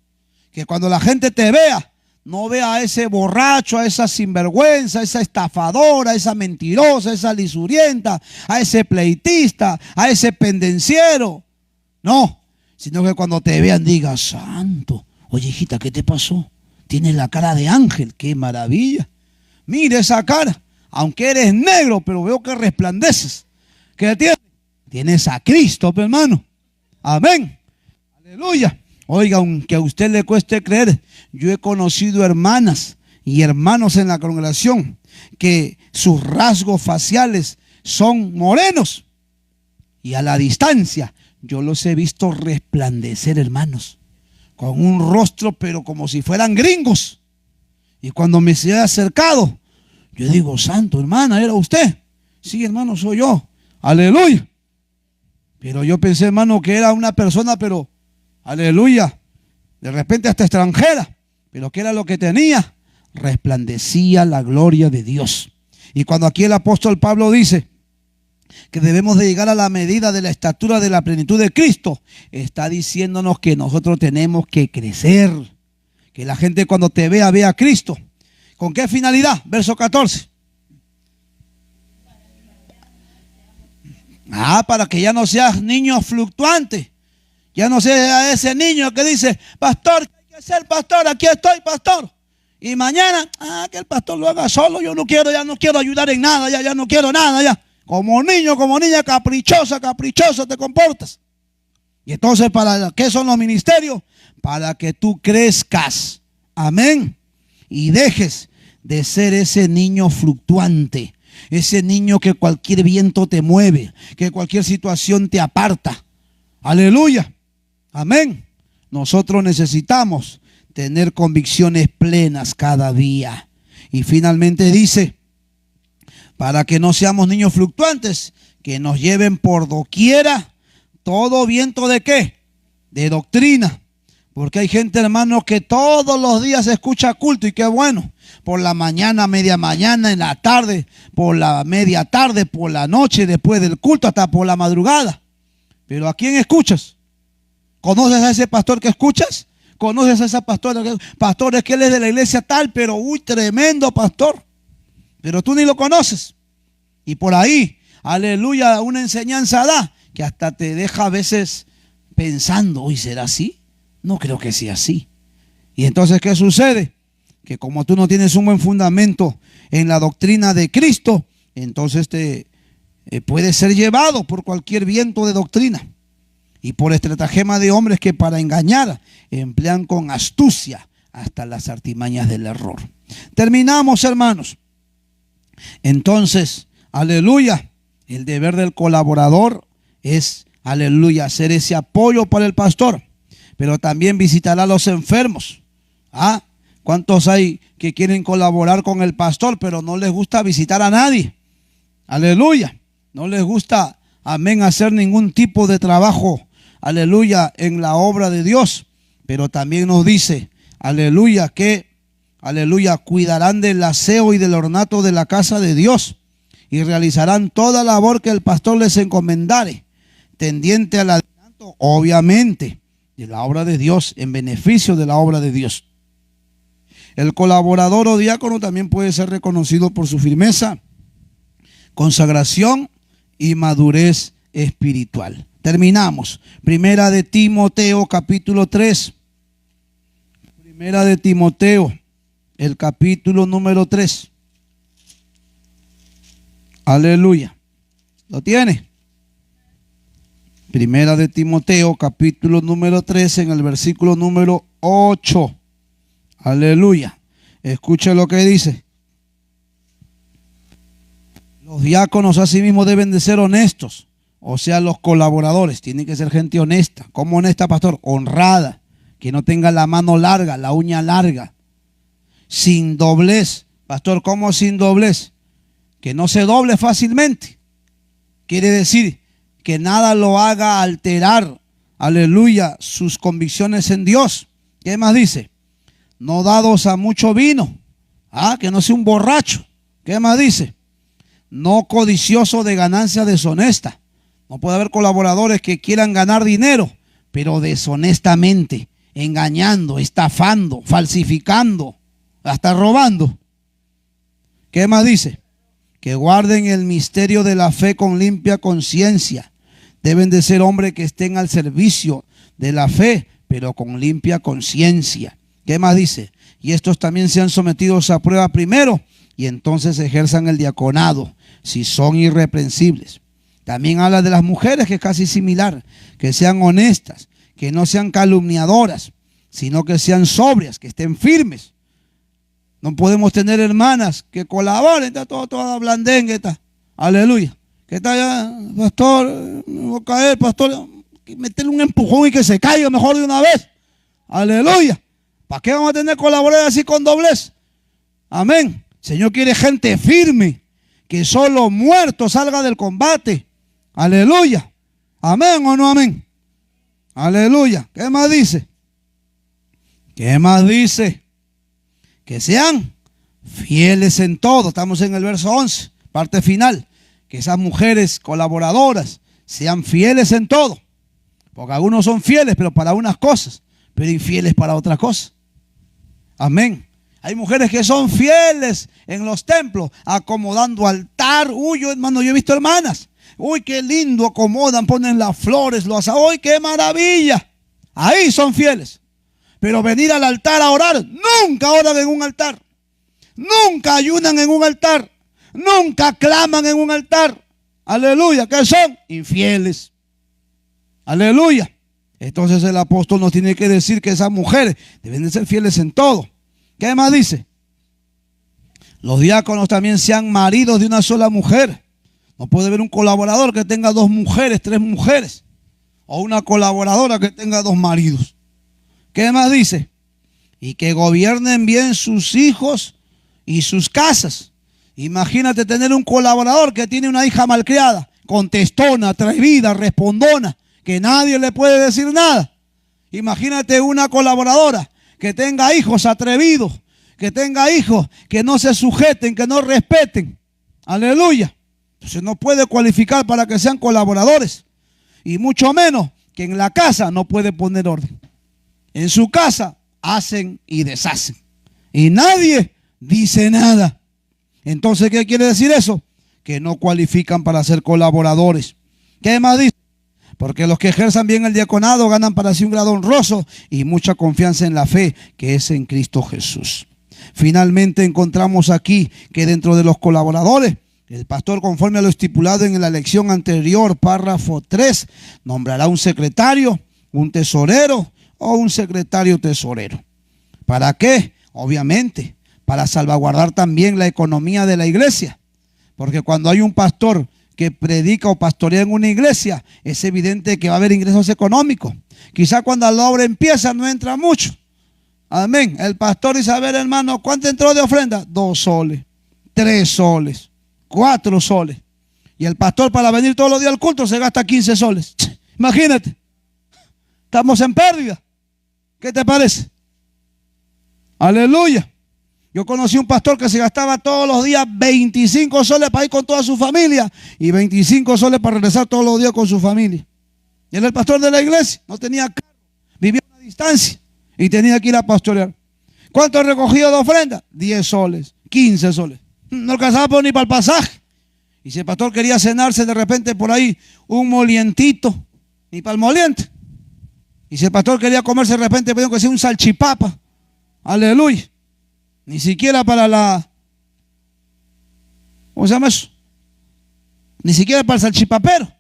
Que cuando la gente te vea, no vea a ese borracho, a esa sinvergüenza, a esa estafadora, a esa mentirosa, a esa lisurienta, a ese pleitista, a ese pendenciero. No, sino que cuando te vean diga, santo, oye hijita, ¿qué te pasó? Tienes la cara de ángel, qué maravilla. Mire esa cara, aunque eres negro, pero veo que resplandeces. ¿Qué tienes? Tienes a Cristo, hermano. Amén. Aleluya. Oiga, aunque a usted le cueste creer, yo he conocido hermanas y hermanos en la congregación que sus rasgos faciales son morenos. Y a la distancia yo los he visto resplandecer, hermanos, con un rostro pero como si fueran gringos. Y cuando me se ha acercado, yo digo, santo, hermana, ¿era usted? Sí, hermano, soy yo. Aleluya. Pero yo pensé, hermano, que era una persona, pero aleluya, de repente hasta extranjera. Pero ¿qué era lo que tenía? Resplandecía la gloria de Dios. Y cuando aquí el apóstol Pablo dice que debemos de llegar a la medida de la estatura de la plenitud de Cristo, está diciéndonos que nosotros tenemos que crecer. Que la gente cuando te vea, vea a Cristo. ¿Con qué finalidad? Verso 14. Para que ya no seas niño fluctuante. Ya no sea ese niño que dice, pastor, ¿qué hay que hacer, pastor? Aquí estoy, pastor. Y mañana, que el pastor lo haga solo. Yo no quiero, ya no quiero ayudar en nada, ya no quiero nada, ya. Como niño, como niña caprichosa te comportas. Y entonces, ¿para qué son los ministerios? Para que tú crezcas. Amén. Y dejes de ser ese niño fluctuante. Ese niño que cualquier viento te mueve, que cualquier situación te aparta. Aleluya. Amén. Nosotros necesitamos tener convicciones plenas cada día. Y finalmente dice, para que no seamos niños fluctuantes, que nos lleven por doquiera todo viento ¿de qué? De doctrina. Porque hay gente, hermano, que todos los días escucha culto y qué bueno. Por la mañana, media mañana, en la tarde, por la media tarde, por la noche, después del culto, hasta por la madrugada. Pero ¿a quién escuchas? ¿Conoces a ese pastor que escuchas? ¿Conoces a esa pastora? Pastor, es que él es de la iglesia tal, pero uy, tremendo pastor. Pero tú ni lo conoces. Y por ahí, aleluya, una enseñanza da que hasta te deja a veces pensando, uy, ¿será así? No creo que sea así. Y entonces, ¿qué sucede? Que como tú no tienes un buen fundamento en la doctrina de Cristo, entonces te puedes ser llevado por cualquier viento de doctrina y por estratagema de hombres que para engañar emplean con astucia hasta las artimañas del error. Terminamos, hermanos. Entonces, aleluya, el deber del colaborador es, aleluya, hacer ese apoyo para el pastor, pero también visitará a los enfermos. ¿Cuántos hay que quieren colaborar con el pastor, pero no les gusta visitar a nadie? Aleluya. No les gusta, amén, hacer ningún tipo de trabajo, aleluya, en la obra de Dios. Pero también nos dice, aleluya, que, aleluya, cuidarán del aseo y del ornato de la casa de Dios y realizarán toda labor que el pastor les encomendare, tendiente al adelanto, obviamente, de la obra de Dios, en beneficio de la obra de Dios. El colaborador o diácono también puede ser reconocido por su firmeza, consagración y madurez espiritual. Terminamos. Primera de Timoteo, capítulo 3. Primera de Timoteo, el capítulo número 3. Aleluya. ¿Lo tiene? Primera de Timoteo, capítulo número 3, en el versículo número 8. Aleluya. Escuche lo que dice. Los diáconos asimismo deben de ser honestos. O sea, los colaboradores tienen que ser gente honesta. ¿Cómo honesta, pastor? Honrada. Que no tenga la mano larga, la uña larga. Sin doblez. Pastor, ¿cómo sin doblez? Que no se doble fácilmente. Quiere decir que nada lo haga alterar, aleluya, sus convicciones en Dios. ¿Qué más dice? No dados a mucho vino. Que no sea un borracho. ¿Qué más dice? No codicioso de ganancia deshonesta. No puede haber colaboradores que quieran ganar dinero, pero deshonestamente, engañando, estafando, falsificando, hasta robando. ¿Qué más dice? Que guarden el misterio de la fe con limpia conciencia. Deben de ser hombres que estén al servicio de la fe, pero con limpia conciencia. ¿Qué más dice? Y estos también sean sometidos a prueba primero y entonces ejerzan el diaconado, si son irreprensibles. También habla de las mujeres, que es casi similar, que sean honestas, que no sean calumniadoras, sino que sean sobrias, que estén firmes. No podemos tener hermanas que colaboren, está toda blandengue, está. Aleluya. Que está ya, pastor, me voy a caer, pastor, meterle un empujón y que se caiga mejor de una vez. Aleluya. ¿Para qué vamos a tener colaboradores así con doblez? Amén. El Señor quiere gente firme, que solo muerto salga del combate. Aleluya. Amén o no amén. Aleluya. ¿Qué más dice? ¿Qué más dice? Que sean fieles en todo. Estamos en el verso 11, parte final. Que esas mujeres colaboradoras sean fieles en todo. Porque algunos son fieles, pero para unas cosas, pero infieles para otras cosas. Amén. Hay mujeres que son fieles en los templos, acomodando altar. Uy, hermano, yo he visto hermanas. Uy, qué lindo acomodan, ponen las flores, lo hacen. Uy, qué maravilla. Ahí son fieles. Pero venir al altar a orar, nunca oran en un altar. Nunca ayunan en un altar. Nunca claman en un altar. Aleluya. ¿Qué son? Infieles. Aleluya. Entonces el apóstol nos tiene que decir que esas mujeres deben de ser fieles en todo. ¿Qué más dice? Los diáconos también sean maridos de una sola mujer. No puede haber un colaborador que tenga 2 mujeres, 3 mujeres. O una colaboradora que tenga 2 maridos. ¿Qué más dice? y que gobiernen bien sus hijos y sus casas. Imagínate tener un colaborador que tiene una hija malcriada, contestona, atrevida, respondona, que nadie le puede decir nada. Imagínate una colaboradora que tenga hijos atrevidos, que tenga hijos que no se sujeten, que no respeten. Aleluya. Entonces no puede cualificar para que sean colaboradores. Y mucho menos que en la casa no puede poner orden. En su casa hacen y deshacen. Y nadie dice nada. Entonces, ¿qué quiere decir eso? Que no cualifican para ser colaboradores. ¿Qué más dice? Porque los que ejerzan bien el diaconado ganan para sí un grado honroso y mucha confianza en la fe que es en Cristo Jesús. Finalmente encontramos aquí que dentro de los colaboradores, el pastor, conforme a lo estipulado en la lección anterior, párrafo 3, nombrará un secretario, un tesorero o un secretario tesorero. ¿Para qué? Obviamente, para salvaguardar también la economía de la iglesia. Porque cuando hay un pastor que predica o pastorea en una iglesia, es evidente que va a haber ingresos económicos. Quizá cuando la obra empieza no entra mucho. Amén. El pastor dice, a ver, hermano, ¿cuánto entró de ofrenda? 2 soles, 3 soles, 4 soles. Y el pastor para venir todos los días al culto se gasta 15 soles. Imagínate. Estamos en pérdida. ¿Qué te parece? Aleluya. Yo conocí un pastor que se gastaba todos los días 25 soles para ir con toda su familia y 25 soles para regresar todos los días con su familia. Y él era el pastor de la iglesia, no tenía carro, vivía a una distancia y tenía que ir a pastorear. ¿Cuánto recogido de ofrenda? 10 soles, 15 soles. No alcanzaba ni para el pasaje. Y si el pastor quería cenarse de repente por ahí un molientito, ni para el moliente. Y si el pastor quería comerse de repente, pedía que sea un salchipapa. Aleluya. Ni siquiera para la, ¿cómo se llama eso? Ni siquiera para el salchipapero.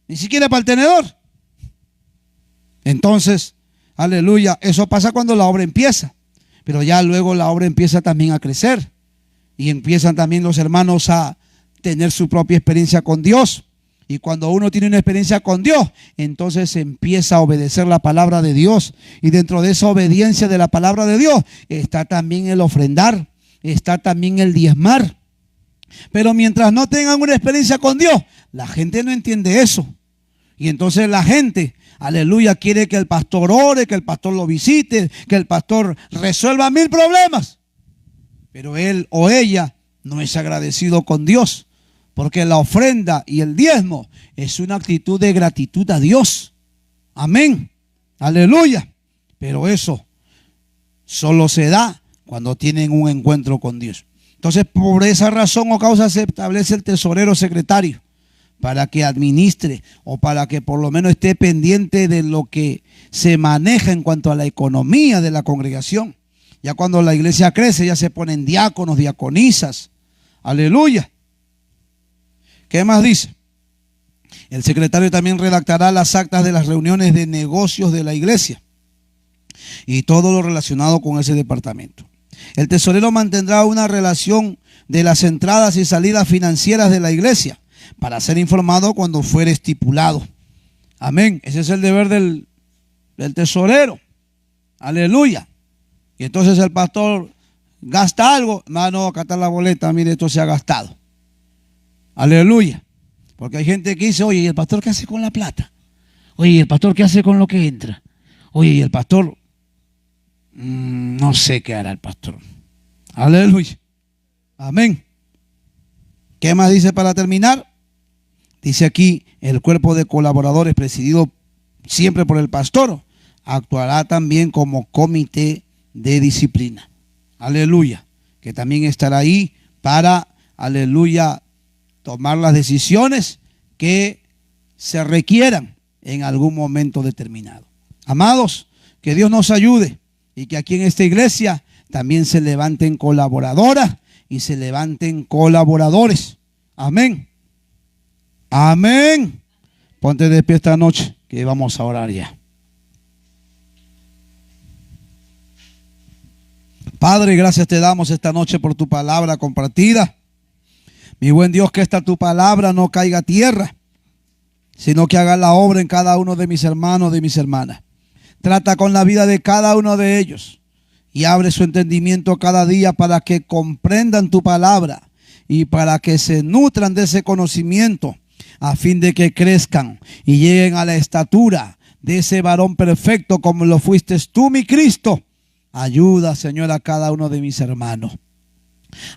Ni siquiera para el tenedor. Entonces, aleluya, eso pasa cuando la obra empieza. Pero ya luego la obra empieza también a crecer. Y empiezan también los hermanos a tener su propia experiencia con Dios. Y cuando uno tiene una experiencia con Dios, entonces empieza a obedecer la palabra de Dios. Y dentro de esa obediencia de la palabra de Dios está también el ofrendar, está también el diezmar. Pero mientras no tengan una experiencia con Dios, la gente no entiende eso. Y entonces la gente, aleluya, quiere que el pastor ore, que el pastor lo visite, que el pastor resuelva 1000 problemas. Pero él o ella no es agradecido con Dios. Porque la ofrenda y el diezmo es una actitud de gratitud a Dios. Amén. Aleluya. Pero eso solo se da cuando tienen un encuentro con Dios. Entonces, por esa razón o causa se establece el tesorero secretario para que administre o para que por lo menos esté pendiente de lo que se maneja en cuanto a la economía de la congregación. Ya cuando la iglesia crece, ya se ponen diáconos, diaconisas. Aleluya. ¿Qué más dice? El secretario también redactará las actas de las reuniones de negocios de la iglesia y todo lo relacionado con ese departamento. El tesorero mantendrá una relación de las entradas y salidas financieras de la iglesia para ser informado cuando fuere estipulado. Amén. Ese es el deber del tesorero. Aleluya. Y entonces el pastor gasta algo. No, acá está la boleta, mire, esto se ha gastado. Aleluya. Porque hay gente que dice, oye, ¿y el pastor qué hace con la plata? Oye, ¿y el pastor qué hace con lo que entra? Oye, ¿y el pastor? No sé qué hará el pastor. Aleluya. Amén. ¿Qué más dice para terminar? Dice aquí, el cuerpo de colaboradores presidido siempre por el pastor actuará también como comité de disciplina. Aleluya. Que también estará ahí para, aleluya, tomar las decisiones que se requieran en algún momento determinado. Amados, que Dios nos ayude y que aquí en esta iglesia también se levanten colaboradoras y se levanten colaboradores. Amén. Amén. Ponte de pie esta noche que vamos a orar ya. Padre, gracias te damos esta noche por tu palabra compartida. Mi buen Dios, que esta tu palabra no caiga a tierra, sino que haga la obra en cada uno de mis hermanos, de mis hermanas. Trata con la vida de cada uno de ellos. y abre su entendimiento cada día para que comprendan tu palabra y para que se nutran de ese conocimiento, a fin de que crezcan y lleguen a la estatura de ese varón perfecto como lo fuiste tú, mi Cristo. Ayuda, Señor, a cada uno de mis hermanos,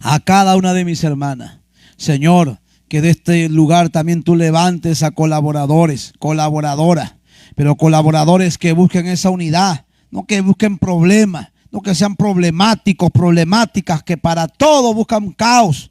a cada una de mis hermanas. Señor, que de este lugar también tú levantes a colaboradores, colaboradoras, pero colaboradores que busquen esa unidad, no que busquen problemas, no que sean problemáticos, problemáticas, que para todo buscan caos.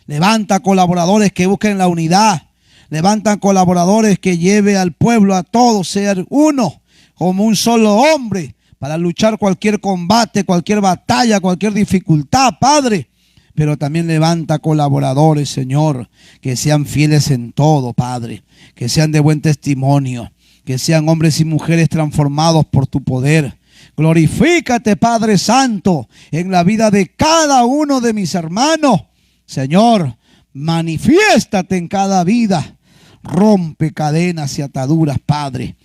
Levanta colaboradores que busquen la unidad. Levanta colaboradores que lleve al pueblo a todos ser uno, como un solo hombre, para luchar cualquier combate, cualquier batalla, cualquier dificultad, Padre. Pero también levanta colaboradores, Señor, que sean fieles en todo, Padre, que sean de buen testimonio, que sean hombres y mujeres transformados por tu poder. Glorifícate, Padre Santo, en la vida de cada uno de mis hermanos. Señor, manifiéstate en cada vida. Rompe cadenas y ataduras, Padre.